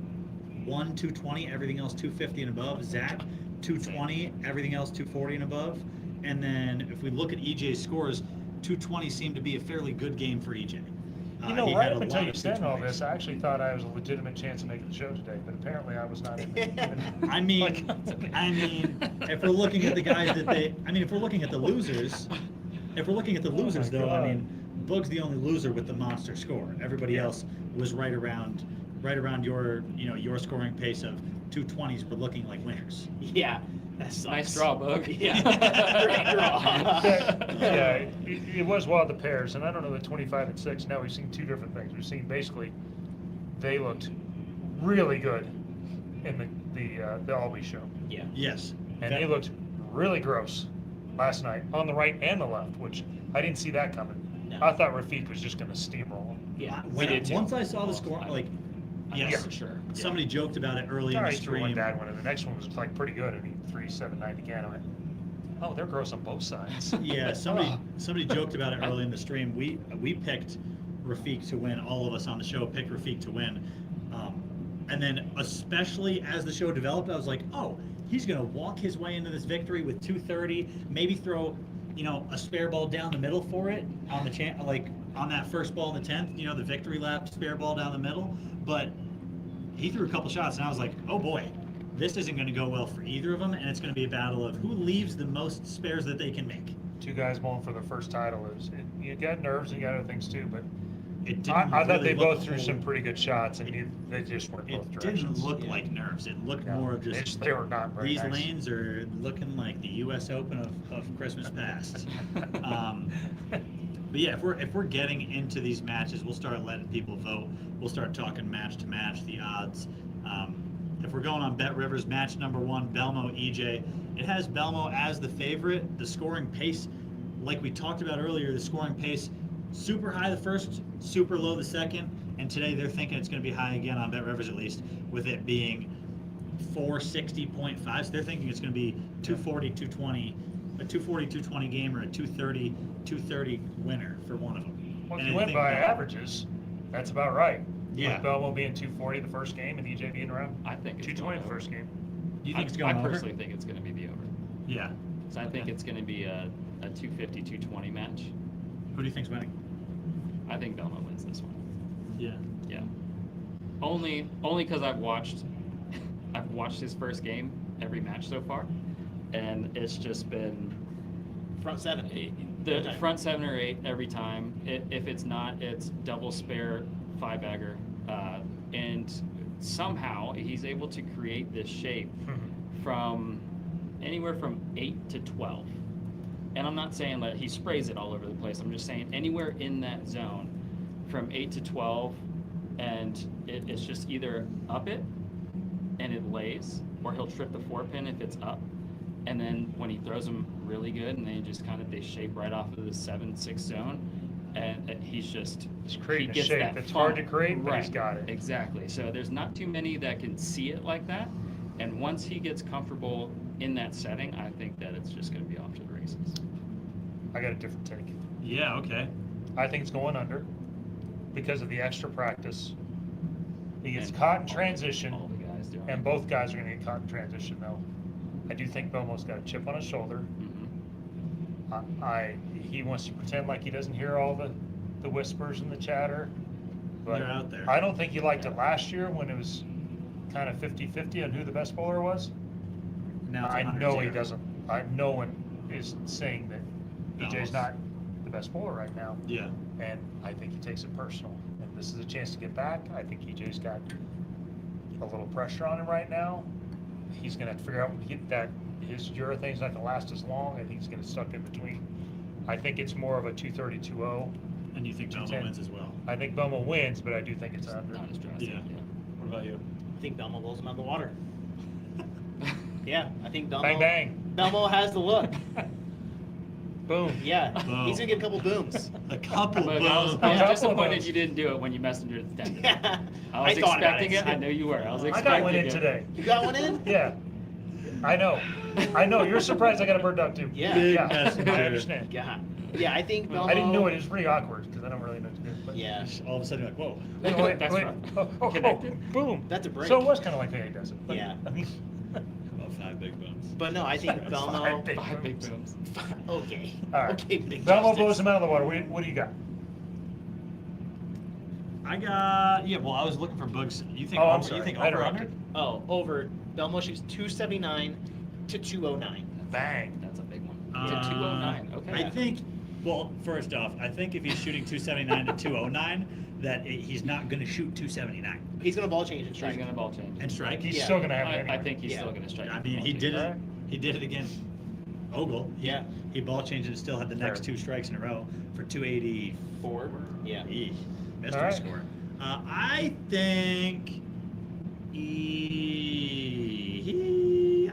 220, everything else 250 and above, Zach, 220, everything else 240 and above, and then if we look at EJ's scores, 220 seemed to be a fairly good game for EJ. You know, He right had a up until lot you of said all 220s. this, I actually thought I was a legitimate chance of making the show today, but apparently I was not even. I mean, Like- if we're looking at the guys if we're looking at the losers, though, God. I mean, Boog's the only loser with the monster score. Everybody else was right around your scoring pace of 220s, but looking like winners. Yeah. That sucks. Nice draw, Bug. Yeah. Great draw. Yeah, it was wild, the pairs, and I don't know the 25 and 6. Now we've seen two different things. We've seen basically they looked really good in the Albee show, Yeah. Yes. and they looked really gross last night on the right and the left, which I didn't see that coming. No. I thought Rafiq was just going to steamroll him. Yeah. We did too. Once I saw the score, yes, For sure. somebody joked about it early All in right, the threw one stream. bad one, and the next one was like pretty good. I mean, 3-7-9 again. I went, oh, they're gross on both sides. Yeah, somebody joked about it early in the stream. We picked Rafiq to win. All of us on the show picked Rafiq to win. And then, especially as the show developed, I was like, oh, he's going to walk his way into this victory with 230, maybe throw, a spare ball down the middle for it on the on that first ball in the 10th, the victory lap, spare ball down the middle. But he threw a couple shots, and I was like, oh boy, this isn't going to go well for either of them, and it's going to be a battle of who leaves the most spares that they can make. Two guys bowling for their first title. You got nerves and you got other things too, but It didn't I thought really they look both threw some pretty good shots, and they just went both It directions. didn't look Yeah. like nerves. It looked No, more of just they were not very these nice. lanes are looking like the U.S. Open of Christmas past. But yeah, if we're getting into these matches, we'll start letting people vote. We'll start talking match to match, the odds. If we're going on Bet Rivers, match number 1, Belmo EJ. It has Belmo as the favorite. The scoring pace, like we talked about earlier, the scoring pace super high the first, super low the second, and today they're thinking it's going to be high again on Bet Rivers at least, with it being 460.5. So they're thinking it's going to be 240, 220, a 240, 220 game, or a 230, 230 winner for one of them. Well, if And you I went think by that- averages, that's about right. Yeah. With Belmo being 240 the first game and EJ being around I think it's 220 going the over. first game. You think it's going I over? personally think it's going to be the over. Yeah. So I think it's going to be a 250, 220 match. Who do you think's winning? I think Belmo wins this one. Yeah. Yeah. Only because I've watched his first game every match so far, and it's just been Front 7. the front 7 or 8 every time. If it's not, it's double spare 5-bagger, and somehow he's able to create this shape from anywhere from 8 to 12. and I'm not saying that he sprays it all over the place. I'm just saying anywhere in that zone from 8 to 12, and it's just either up it and it lays, or he'll trip the 4-pin if it's up. And then when he throws them really good and they just they shape right off of the 7-6 zone, and he's creating a gets shape. that It's funk. hard to create, but he's Right, got it. Exactly. So there's not too many that can see it like that. And once he gets comfortable in that setting, I think that it's just going to be off to the races. I got a different take. Yeah, okay. I think it's going under because of the extra practice. He gets And caught in transition, All the guys do. and both guys are going to get caught in transition, though. I do think Belmo's got a chip on his shoulder. He wants to pretend like he doesn't hear all the whispers and the chatter. But They're out there. I don't think he liked it last year when it was kind of 50-50 on who the best bowler was. Now it's I 100 know he zero. doesn't. No one is saying that EJ's Belmo's. not the best bowler right now. Yeah. And I think he takes it personal. And this is a chance to get back. I think EJ's got a little pressure on him right now. He's going to have to figure out his urethane's not going to last as long. I think he's going to stuck in between. I think it's more of a 230, 2-0. And you think Belmo 210. wins as well? I think Belmo wins, but I do think it's under. Not as drastic. Yeah. What about you? I think Belmo blows him out of the water. Yeah, I think Belmo. Bang, bang. Belmo has the look. Boom. Yeah, Boom. he's gonna get a couple booms. A couple But booms. I was Couple disappointed votes. you didn't do it when you messengered the tender. Yeah, I was thought about expecting it. I know you were. I was I expecting got one in it. today. You got one in? Yeah. I know. You're surprised I got a bird dog too. Yeah. Big Yeah. messenger. I understand. Yeah. Yeah, I think Belmo. I didn't know it. It was pretty awkward because I don't really know what to do. But Yeah. All of a sudden you're like, whoa. Wait, That's right. Oh, Connected. boom. That's a break. So it was kind of like the A does it. But, Yeah. I mean, About 5 big booms. But no, I think Belmo. Five big booms. Okay. All right. Okay, big Belmo chopsticks. blows him out of the water. What do you got? I got, yeah, well, I was looking for books. You think Oh, I'm over, sorry. you think I over interrupted. under? Oh, over. Belmo shoots 279 to 209. Bang. That's a big one. Uh, To 209. Okay. I think, well, first off, I think if he's shooting 279 to 209, he's not going to shoot 279 He's gonna ball change and He's strike. going to ball change. and strike. He's Yeah. still going to have it I anyway. think he's Yeah. still going to strike. I with mean, ball he change. did it. Alright. He did it against Ogle. Yeah. He ball changed and still had the next Fair. 2 strikes in a row for 280. 4. Yeah. Eesh, mystery Alright. score. I think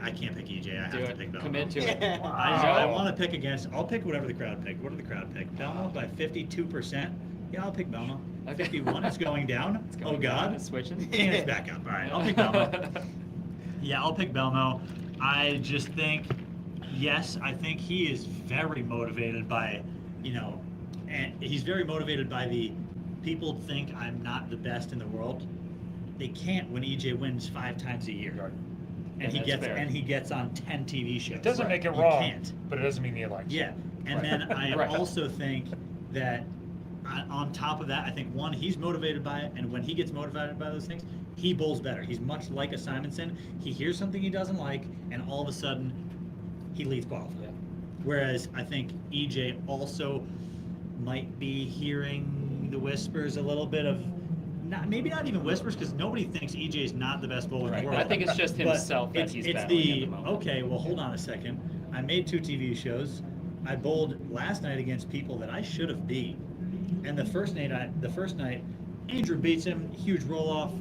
I can't pick EJ. I have Do to it. pick Belmo. Commit to it. Yeah. I Wow. want to pick against. I'll pick whatever the crowd pick. What did the crowd pick? Belmo by 52%. Yeah, I'll pick Belmo. Okay. 51. It's going down. It's going Oh down. God. It's switching. And it's back up. All right, I'll pick Belmo. Yeah, I'll pick Belmo. I just think, yes, I think he is very motivated by, and he's very motivated by the people think I'm not the best in the world. They can't when EJ wins 5 times a year. And he that's gets fair. on 10 TV shows. It doesn't make it You wrong, can't. but it doesn't mean he likes it. Yeah, and Right. then I Right. also think that on top of that, I think one, he's motivated by it, and when he gets motivated by those things, he bowls better. He's much like a Simonson. He hears something he doesn't like, and all of a sudden, he leads qualifying. Yeah. Whereas I think EJ also might be hearing the whispers a little bit of, maybe not even whispers, because nobody thinks EJ is not the best bowler in Right. the world. I think it's just But himself that he's battling at the moment. okay, well, hold on a second. I made 2 TV shows. I bowled last night against people that I should have beat. And the first night, Andrew beats him, huge roll off.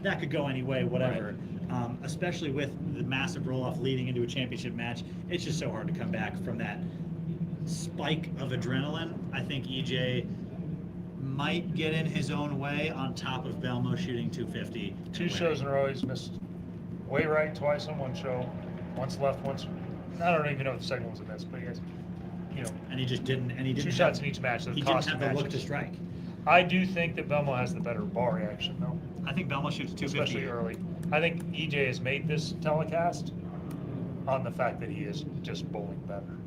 That could go any way, whatever. Especially with the massive roll off leading into a championship match, it's just so hard to come back from that spike of adrenaline. I think EJ might get in his own way on top of Belmo shooting 250. and 2 winning. shows in a row, he's missed way right twice on one show. Once left, once. I don't even know if the second was a miss, but he has, And he just didn't. And he didn't. 2 shots in each match. So He the didn't cost have of the look to matches. strike. I do think that Belmo has the better ball reaction, though, I think Belmo shoots 250. especially early. I think EJ has made this telecast on the fact that he is just bowling better.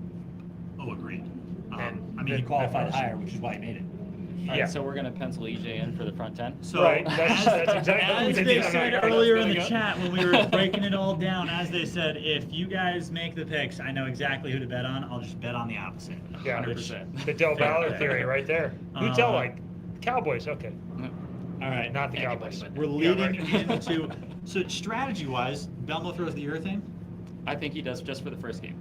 Oh, agreed. And I mean, he then- qualified then- higher, which is why he made it. All right, Yeah. so we're going to pencil EJ in for the front 10. So, Right, that's exactly what we as did they the other said night. earlier That's in the gonna go. chat when we were breaking it all down, as they said, if you guys make the picks, I know exactly who to bet on. I'll just bet on the opposite. Yeah, 100%. the Del Valle Fair. theory right there. Who tell Uh, like Cowboys? Okay, All right. not the Anybody Cowboys. but We're Yeah, leading right. into. So strategy-wise, Belmo throws the urethane. I think he does just for the first game.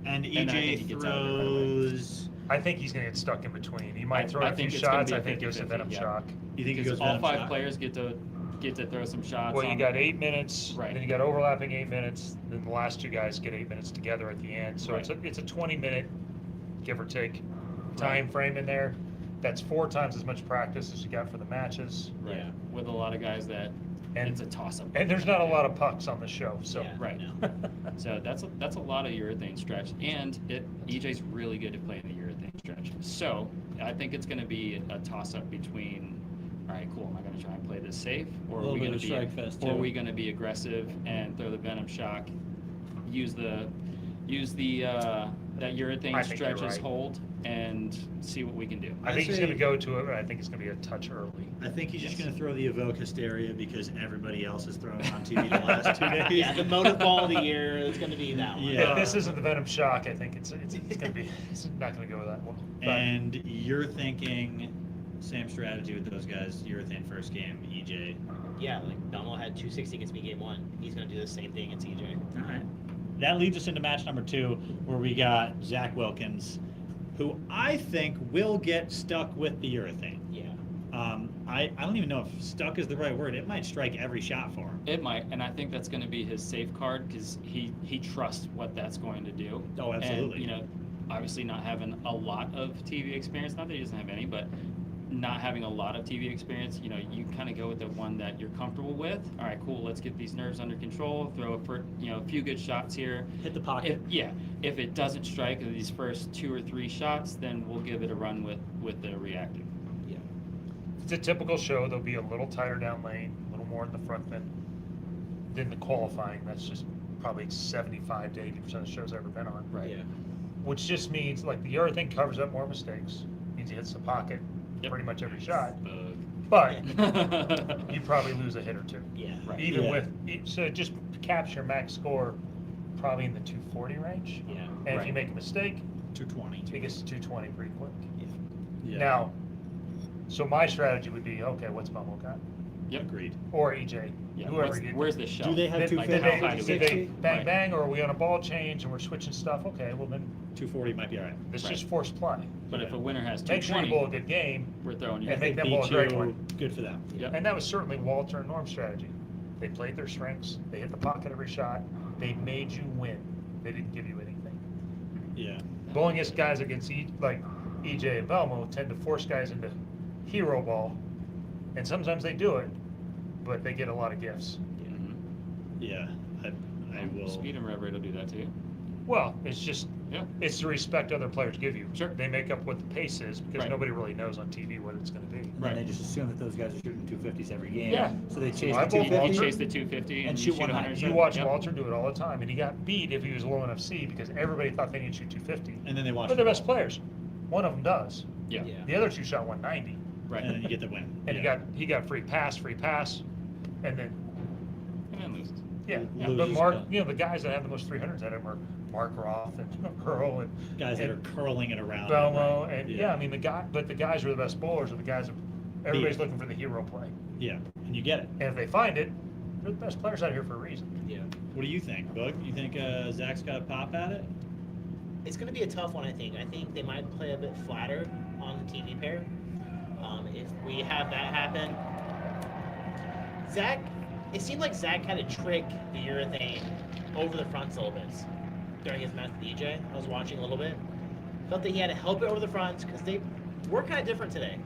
And And I think EJ he gets out of there right away. throws. I think he's going to get stuck in between. He might throw I a few think it's gonna shots. be a I think he goes to 50-50, Venom yeah. Shock. You think he Because goes all Venom 5 Shock? players get to throw some shots. Well, you on- got 8 minutes, Right. then you got overlapping 8 minutes, then the last 2 guys get 8 minutes together at the end. So Right. it's a 20-minute, give or take, Right. time frame in there. That's 4 times as much practice as you got for the matches. Right. Yeah. With a lot of guys that And- it's a toss-up. And there's not a lot of pucks on the show, so. Yeah. Right. No. So that's a lot of urethane stretch, and EJ's really good at playing the urethane stretch. So I think it's going to be a toss-up between, all right, cool. Am I going to try and play this safe, or A are little we bit going of to strike fest, or are too. we going to be aggressive and throw the Venom Shock, use the that urethane I think you're stretch as right. hold, and see what we can do. I think he's say- going to go to it, but I think it's going to be a touch early. I think he's just Yes. going to throw the Evoke Hysteria because everybody else is throwing on TV the last 2 days. Yeah, the motive ball of the year is going to be that one. Yeah. If this isn't the Venom Shock, I think it's going to be, it's not going to go that well. But And you're thinking same strategy with those guys. Urethane first game, EJ. Yeah, like Belmo had 260 against me game 1. He's going to do the same thing against EJ. All right. That leads us into match number 2, where we got Zack Wilkins, who I think will get stuck with the urethane. Yeah. I don't even know if stuck is the right word. It might strike every shot for him. It might, and I think that's going to be his safe card because he trusts what that's going to do. Oh, absolutely. And, you know, obviously not having a lot of TV experience, not that he doesn't have any, but not having a lot of TV experience, you know, you kind of go with the one that you're comfortable with. All right, cool. Let's get these nerves under control. Throw a few good shots here. Hit the pocket. If it doesn't strike these first 2 or 3 shots, then we'll give it a run with the reactive. Yeah. it's a typical show. They'll be a little tighter down lane, a little more in the front than the qualifying. That's just probably 75 to 80% of the shows I've ever been on. Right. Yeah. Which just means, like, the urethane covers up more mistakes. Means he hits the pocket Yep. pretty much every shot. Uh, But you probably lose a hit or 2. Yeah. Right. Even Yeah. so just caps your max score probably in the 240 range. Yeah. And if Right. you make a mistake, 220. it gets to 220 pretty quick. Yeah. Now, so my strategy would be, okay, what's Belmo got? Yep. Agreed. Or EJ, Yeah. whoever you Where's the shelf? Do they have Did, Like, did 250, how high they, do did we they go? bang Right. bang, or are we on a ball change and we're switching stuff? Okay, well then 240 might be all right. it's Right. just forced play. But if a winner has Make sure you 220, bowl a good game, we're throwing you. and make them Beat bowl a great you, one. Good for them. Yep. And that was certainly Walter and Norm's strategy. They played their strengths. They hit the pocket every shot. They made you win. They didn't give you anything. Yeah. Bowling against guys against like EJ and Belmo tend to force guys into hero ball, and sometimes they do it, but they get a lot of gifts. Mhm. Yeah. I will. Speed and rev rate will do that too. Well, it's just Yeah. it's the respect other players give you. Sure. They make up what the pace is because Right. nobody really knows on TV what it's going to be. And Right. then they just assume that those guys are shooting 250s every game. Yeah. So they chase I the bowled You 250. Walter. chase the 250 and, And you shoot shoot 100. 100. You watch Yep. Walter do it all the time, and he got beat if he was low enough C because everybody thought they needed to shoot 250. And then they watch. They're the best players. One of them does. Yeah. Yeah. The other 2 shot 190, Right. And then you get the win. and Yeah. he got free pass, and then And then loses. yeah. Loses, But Mark, yeah. the guys that have the most 300s at him are Mark Roth and Earl and Guys that are and curling it around. Belmo, and Yeah. I mean the guys who are the best bowlers are the guys that everybody's looking for the hero play, Yeah. And you get it. and if they find it, they're the best players out here for a reason. Yeah. What do you think, Boog? You think Zach's got a pop at it? It's going to be a tough one, I think. I think they might play a bit flatter on the TV pair. If we have that happen, it seemed like Zach had to trick the urethane over the front syllabus during his match with EJ. I was watching a little bit. Felt that he had to help it over the front because they were kind of different today.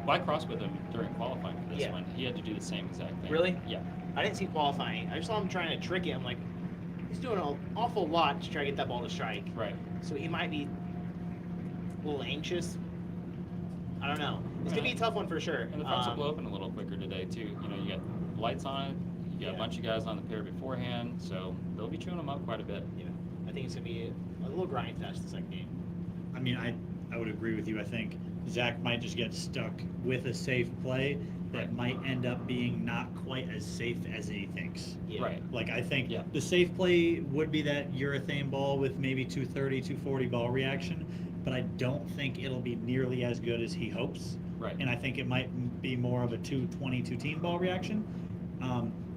I crossed with him during qualifying for this Yeah. one. He had to do the same exact thing. Really? Yeah. I didn't see qualifying. I just saw him trying to trick it. I'm like, he's doing an awful lot to try to get that ball to strike. Right. So he might be a little anxious. I don't know. It's gonna be a tough one for sure. And the fronts will blow open a little quicker today too. You know, you got lights on it. You got Yeah. a bunch of guys on the pair beforehand, so they'll be chewing them up quite a bit. Yeah, I think it's gonna be a little grind fest the second game. I mean, I would agree with you. I think Zach might just get stuck with a safe play that Right. might end up being not quite as safe as he thinks. Yeah. Right. Like, I think Yeah. the safe play would be that urethane ball with maybe 230, 240 ball reaction, but I don't think it'll be nearly as good as he hopes. Right. And I think it might be more of a 220, 210 ball reaction.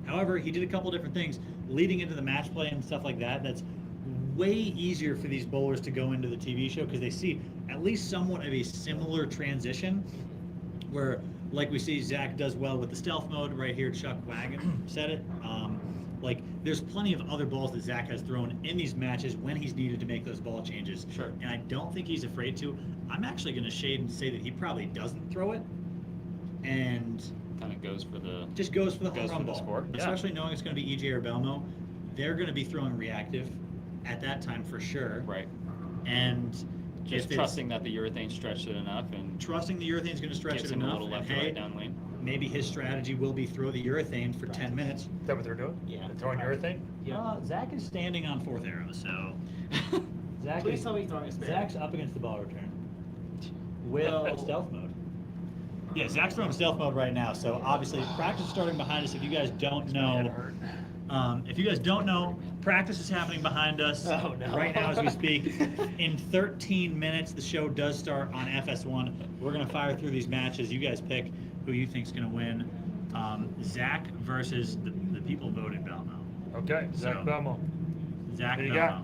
However, he did a couple different things leading into the match play and stuff like that. That's way easier for these bowlers to go into the TV show because they see at least somewhat of a similar transition where, like we see Zach does well with the stealth mode right here. Chuck Wagon said it. Like, there's plenty of other balls that Zach has thrown in these matches when he's needed to make those ball changes. Sure. And I don't think he's afraid to. I'm actually going to shade and say that he probably doesn't throw it and Kind of goes for the. just goes for the home Goes run for the ball. score, yeah. Especially knowing it's going to be EJ or Belmo. They're going to be throwing reactive at that time for sure. Right. And Just if it's- trusting that the urethane stretched it enough and trusting the urethane's going to stretch gives it him a enough. little And left or hey, right down lane. maybe his strategy will be throw the urethane for 10 minutes. Is that what they're doing? Yeah. They're throwing urethane? Zach is standing on fourth arrow, so Zach Please is, tell me he's throwing a spare. Zach's up against the ball return with Well- stealth mode. Yeah, Zach's throwing stealth mode right now. So obviously, practice is starting behind us. If you guys don't know, practice is happening behind us Oh, no. right now as we speak. In 13 minutes, the show does start on FS1. We're gonna fire through these matches. You guys pick who you think's gonna win. Zach versus the people voted Belmo. Okay, Zach So- Belmo. Zach Who you Belmo. got?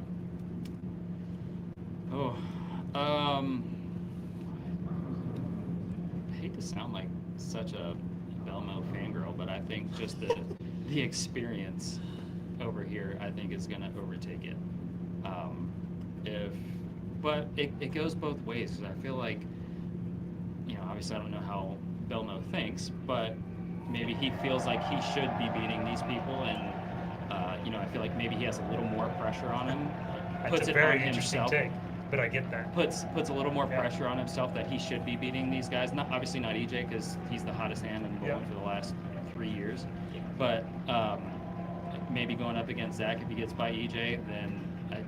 I hate to sound like such a Belmo fangirl, but I think just the experience over here, I think is gonna overtake it. But it goes both ways, because I feel like, obviously I don't know how Belmo thinks, but maybe he feels like he should be beating these people, and I feel like maybe he has a little more pressure on him. That's Puts a it very on interesting himself. take, but I get that. Puts a little more Yeah. pressure on himself that he should be beating these guys. Not obviously not EJ, because he's the hottest hand in bowling Yeah. for the last 3 years. But maybe going up against Zach, if he gets by EJ, then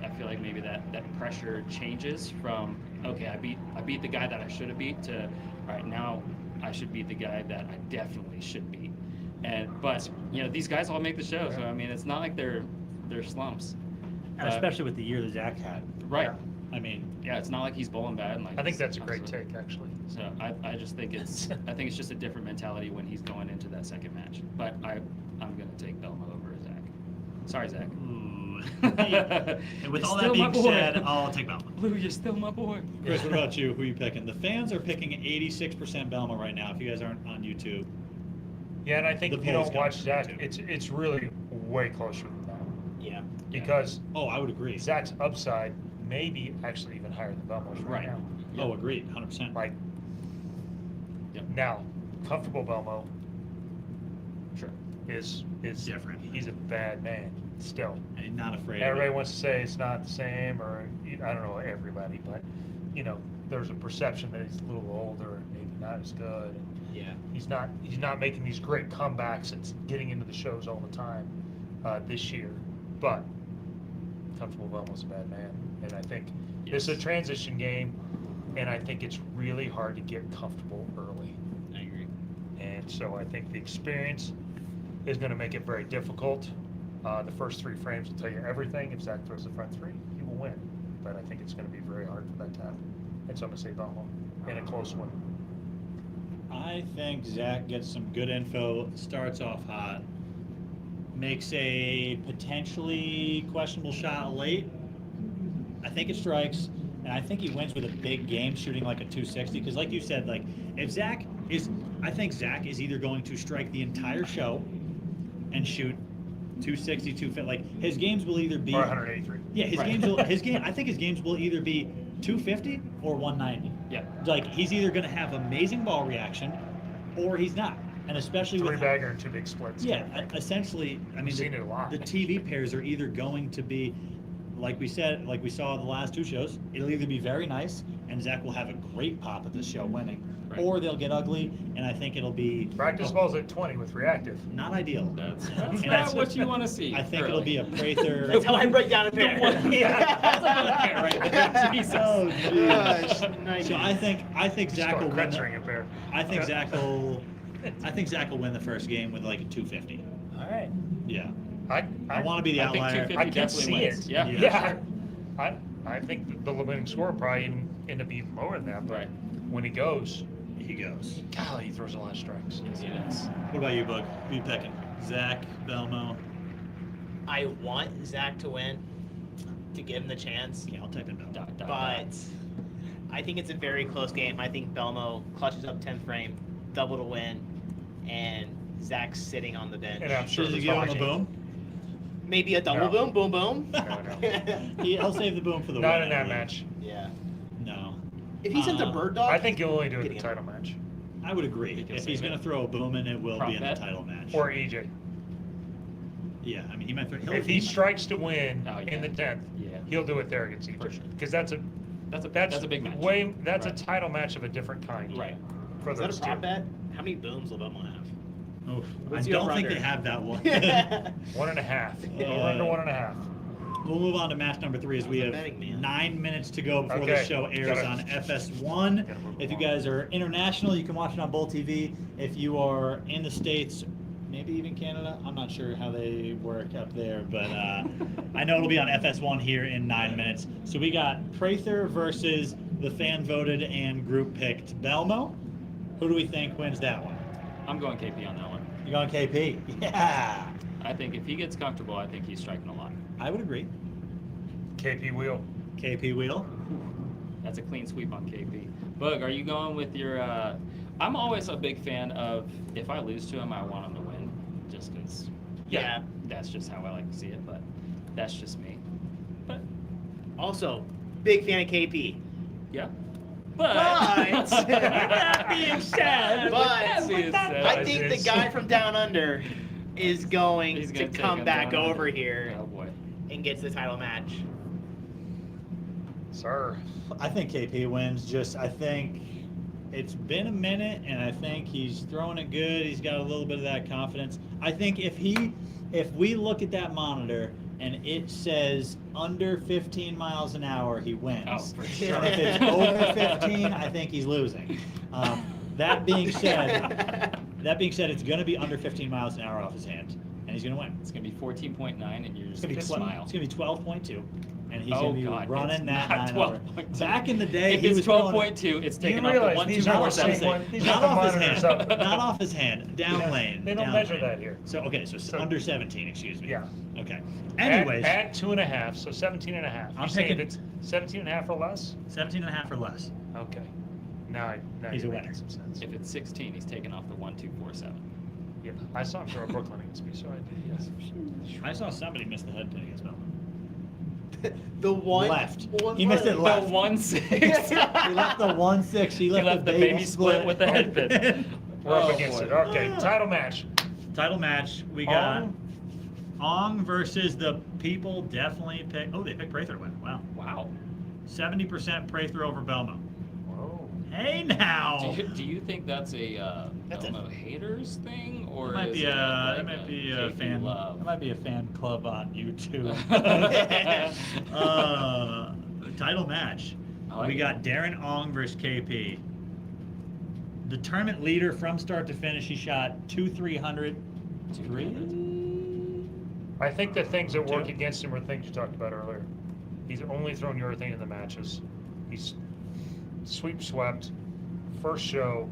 I feel like maybe that pressure changes from, okay, I beat the guy that I should have beat, to all right, now I should beat the guy that I definitely should beat. But these guys all make the show, so I mean it's not like they're slumps. And But- especially with the year that Zach had. Right. I mean, Yeah, it's not like he's bowling bad. I think that's a great take, actually. So I just think it's just a different mentality when he's going into that second match. But I'm gonna take Belmo over Zach. Sorry, Zach. Ooh. And with You're all that still my being boy. said, I'll take Belmo. Lou, you're still my boy. Chris, what about you? Who are you picking? The fans are picking 86% Belmo right now. If you guys aren't on YouTube, Yeah, and I think The if you poll's don't coming watch Zach, too. it's really way closer than that. Yeah. Because oh, I would agree. Zach's upside may be actually even higher than Belmo's right Right. now. Oh, agreed, 100%. Like, Yep. now, comfortable Belmo Sure. is Different. He's a bad man still. And not afraid. Everybody of it. wants to say it's not the same, or I don't know everybody, but there's a perception that he's a little older and maybe not as good. And Yeah. he's not making these great comebacks and getting into the shows all the time this year. But comfortable Belmo's a bad man, and I think this is a transition game, and I think it's really hard to get comfortable early. I agree. And so I think the experience is going to make it very difficult. The first 3 frames will tell you everything. If Zach throws the front 3, he will win. But I think it's going to be very hard for that to happen. And so I'm going to say Belmo in a close one. I think Zach gets some good info, starts off hot, makes a potentially questionable shot late. I think it strikes, and I think he wins with a big game, shooting like a 260. Because, like you said, like I think Zach is either going to strike the entire show and shoot 260, 250. Like his games will either be Or 183. Yeah, his Right. games will. I think his games will either be 250 or 190. Yeah. Like he's either going to have amazing ball reaction, or he's not. And especially 3 with bagger and 2 big splits. yeah, essentially, I mean, We've seen it a lot. the TV pairs are either going to be, like we said, like we saw the last 2 shows. It'll either be very nice, and Zach will have a great pop at the show winning, Right. or they'll get ugly, and I think it'll be Practice balls at 20 with reactive. not ideal. That's And not what you want to see. I think it'll be a Prather. That's how I break down a pair. Jesus. Oh, Gosh, geez. 90. So I think Zach will win. Crunching a pair. I think Zach will win the first game with like a 250. All right. Yeah. I want to be the I think outlier. 250 I can definitely see wins. it. Yeah. Yeah. I think the winning score will probably even end up even lower than that. But Right. when he goes, He goes. golly, he throws a lot of strikes. Yes, he does. What about you, Bug? Who you picking? Zach, Belmo. I want Zach to win, to give him the chance. Okay, I'll type in Belmo. But I think it's a very close game. I think Belmo clutches up 10th frame, double to win, and Zach's sitting on the bench. And I'm sure Does he the give him a watching- boom? Maybe a double No. boom, boom, boom. No. He'll save the boom for the Not win. in that match. Yeah. No. If he sends a bird dog, I think he'll only do it in Getting the it. title match. I would agree. He can If save he's it. going to throw a boom in, it will Prop be in the bet. title match. Or EJ. Yeah, I mean, he might throw. If he strikes to win Oh, yeah. in the 10th, Yeah. he'll do it there against For EJ. sure. Because that's a big match. That's Right. a title match of a different kind. Right. For is that those a prop two. bet? How many booms will Belmo have? Oof. I What's the don't think over-under? they have that one. 1.5. Yeah. Over under 1.5. We'll move on to match number 3 as we I'm a have betting man. 9 minutes to go before the Okay. show airs Gotta- on FS1. Gotta move If you along. guys are international, you can watch it on Bull TV. If you are in the States, maybe even Canada, I'm not sure how they work up there, but I know it'll be on FS1 here in 9 minutes. So we got Prather versus the fan voted and group picked Belmo. Who do we think wins that one? I'm going KP on that one. You going KP? Yeah, I think if he gets comfortable, I think he's striking a lot. I would agree. KP wheel. KP wheel. That's a clean sweep on KP. Bug, are you going with your? I'm always a big fan of if I lose to him, I want him to win, just because. Yeah. That's just how I like to see it, but that's just me. But Also, big fan of KP. yeah. But- that being said, I think the guy from down under is going He's to gonna take come him back down over under. here Oh boy. and gets the title match. Sir. I think KP wins. I think it's been a minute, and I think he's throwing it good. He's got a little bit of that confidence. I think if we look at that monitor and it says under 15 miles an hour, he wins. Oh, for sure. And if it's over 15, I think he's losing. That being said, it's going to be under 15 miles an hour off his hand, and he's going to win. It's gonna be 14.9, and you're It's just gonna be gonna smile. It's gonna be 12.2, and he's Oh, gonna be God, running it's that not 9 over. 12.2. Back in the day, If he it's was throwing 12.2, it's taken off realize the 1, these 2, are 4, the 7. same one- these Not are the off his monitors hand. up. Not off his hand. Down lane. They don't down measure lane. that here. So okay, so under 17. Excuse me. Yeah. Okay. Anyways, Add 2.5, so 17.5. I'm You saying if picking- it's 17.5 or less? 17.5 or less. Okay. Now He's you're a making winner. some sense. If it's 16, he's taking off the 1, 2, 4, 7. Yeah, I saw him throw a Brooklyn against me, so I did, yes. I saw somebody miss the head pin against Belmo. The one Left. one He missed it one- left. The 1-6. He left the 1-6. He left the baby split with the head pin. We're up Oh, against boy. it. Okay, title match. Title match. We got Ong. Ong versus the people. Definitely pick. Oh, they picked Prather to win. Wow. Wow. 70% Prather over Belmo. Whoa. Hey now. Do you think that's a That's a- Belmo haters thing, or That might is be it that like might be a KP fan. love? That might be a fan club on YouTube. Title match. I like We it. got Darren Ong versus KP. The tournament leader from start to finish. He shot 2,300. 200. I think the things that work Two. against him are things you talked about earlier. He's only thrown urethane in the matches. He's swept, first show,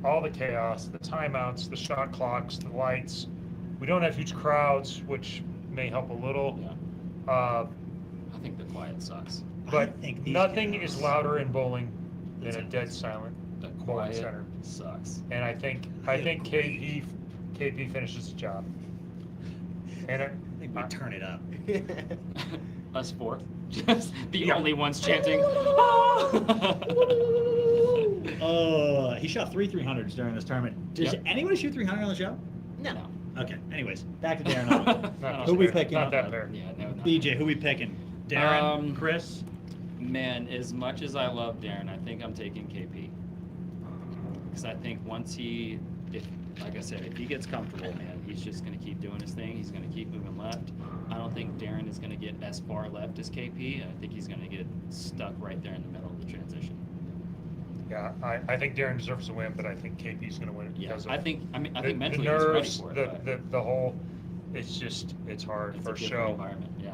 all the chaos, the timeouts, the shot clocks, the lights. We don't have huge crowds, which may help a little. Yeah. I think the quiet sucks. But I think these nothing guys- is louder in bowling than That's a it. dead silent The bowling quiet center. sucks. And I think KP finishes the job. And I think we turn it up. Us four, just the Yeah. only ones chanting. He shot 3,300s during this tournament. Does Yep. anybody shoot 300 on the show? No. Okay. Anyways, back to Darren Ong. not Who we fair. picking Not up? that fair. Yeah, no, not BJ, who we picking? Darren, Chris. Man, as much as I love Darren, I think I'm taking KP. Because I think once like I said, if he gets comfortable, man, he's just going to keep doing his thing. He's going to keep moving left. I don't think Darren is going to get as far left as KP. I think he's going to get stuck right there in the middle of the transition. Yeah, I think Darren deserves to win, but I think KP's going to win it Yeah, because of I think the mentally nerves, he's ready for it. the whole. It's hard It's for a different show. environment. Yeah.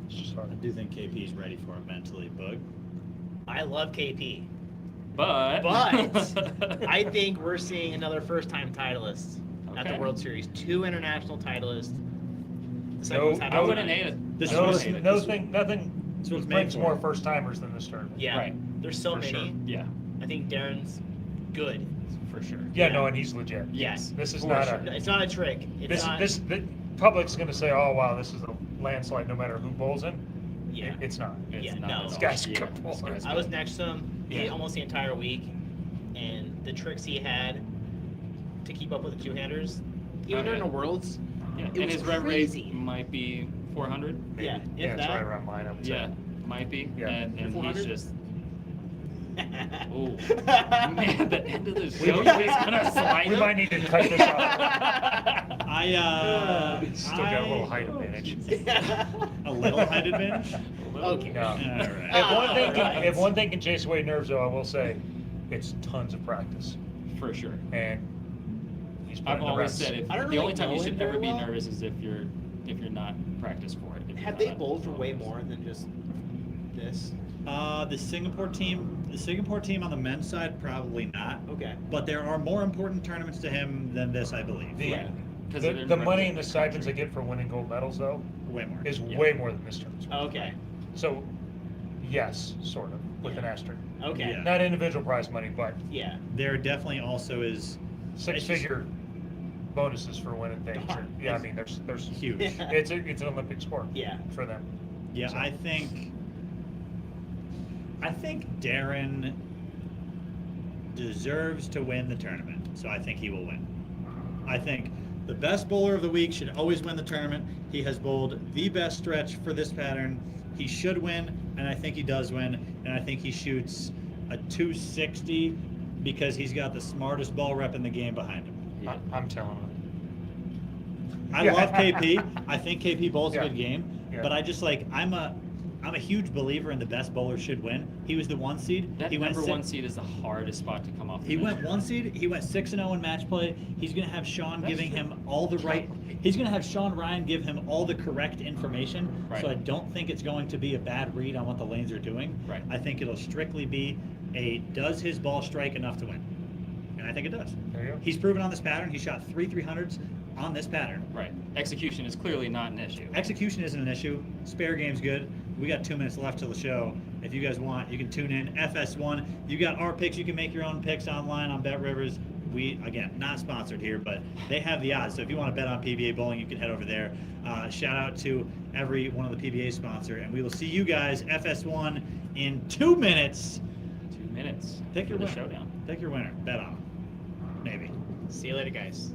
It's just I hard. do think KP's ready for it mentally, Bug. I love KP. But I think we're seeing another first-time titleist at the Okay. World Series. 2 international titleists. No, Cyclones have no, I it wouldn't tonight. hate it. This I is wouldn't what- hate it. nothing That's what it's made brings for. more first timers than this tournament. Yeah, Right. there's so For sure. many. Yeah, I think Darren's good. for sure. Yeah, Yeah. no, and he's legit. Yes, This is For not sure. a. It's not a trick. It's not. The public's gonna say, "Oh wow, this is a landslide," no matter who bowls him. Yeah. It's not. It's Yeah, not no. at This all. guy's Yeah, good this bowler. guy's I was good. next to him Yeah. almost the entire week, and the tricks he had to keep up with the two-handers, even Oh, during yeah. the Worlds, Yeah, it and was his rev crazy. rate might be 400. Maybe. Yeah, if yeah, it's that. right around mine. I would say. Yeah, might be. Yeah. And he's 400? just. Oh man, the end of the show, you guys gonna slide We him? might need to cut this off. Still got a little height advantage. A little height advantage? Okay. No. All right. If one thing can chase away nerves, though, I will say, it's tons of practice, For sure. and he's I've putting the always reps. said if I don't the really only time you know should him ever very be well. nervous is if you're not practiced for it. If you're Have they not- bowled for way more than just this? The Singapore team on the men's side, probably not. Okay. But there are more important tournaments to him than this, I believe. The, Right. 'Cause the, they're the in money the and the stipends they get for winning gold medals, though, Way more. is Yeah. way more than this tournament's worth. Okay. So, yes, sort of, with an Yeah. asterisk. Okay. Yeah. Not individual prize money, but Yeah. There definitely also is six-figure bonuses for winning things. Darn. Yeah, I mean, there's huge. it's an Olympic sport. Yeah. For them. Yeah, So- I think Darren deserves to win the tournament, so I think he will win. I think the best bowler of the week should always win the tournament. He has bowled the best stretch for this pattern. He should win, and I think he does win. And I think he shoots a 260 because he's got the smartest ball rep in the game behind him. Yeah. I'm telling them. I Yeah. love KP. I think KP bowls Yeah. a good game, Yeah. but I just like I'm a huge believer in the best bowler should win. He was the 1 seed. That he went number si- one seed is the hardest spot to come off. He went 1 seed. He went 6-0 in match play. He's gonna have Sean That's giving true. him all the right. He's gonna have Sean Ryan give him all the correct information. Right. So I don't think it's going to be a bad read on what the lanes are doing. Right. I think it'll strictly be does his ball strike enough to win? And I think it does. There you go. He's proven on this pattern. He shot 3 300s on this pattern. Right. Execution is clearly not an issue. Execution isn't an issue. Spare game's good. We got 2 minutes left till the show. If you guys want, you can tune in. FS1. You got our picks. You can make your own picks online on Bet Rivers. We, again, not sponsored here, but they have the odds. So if you want to bet on PBA bowling, you can head over there. Shout out to every one of the PBA sponsor. And we will see you guys, FS1, in 2 minutes. 2 minutes. Pick for your the winner. showdown. Pick your winner. Bet on him. Maybe. See you later, guys.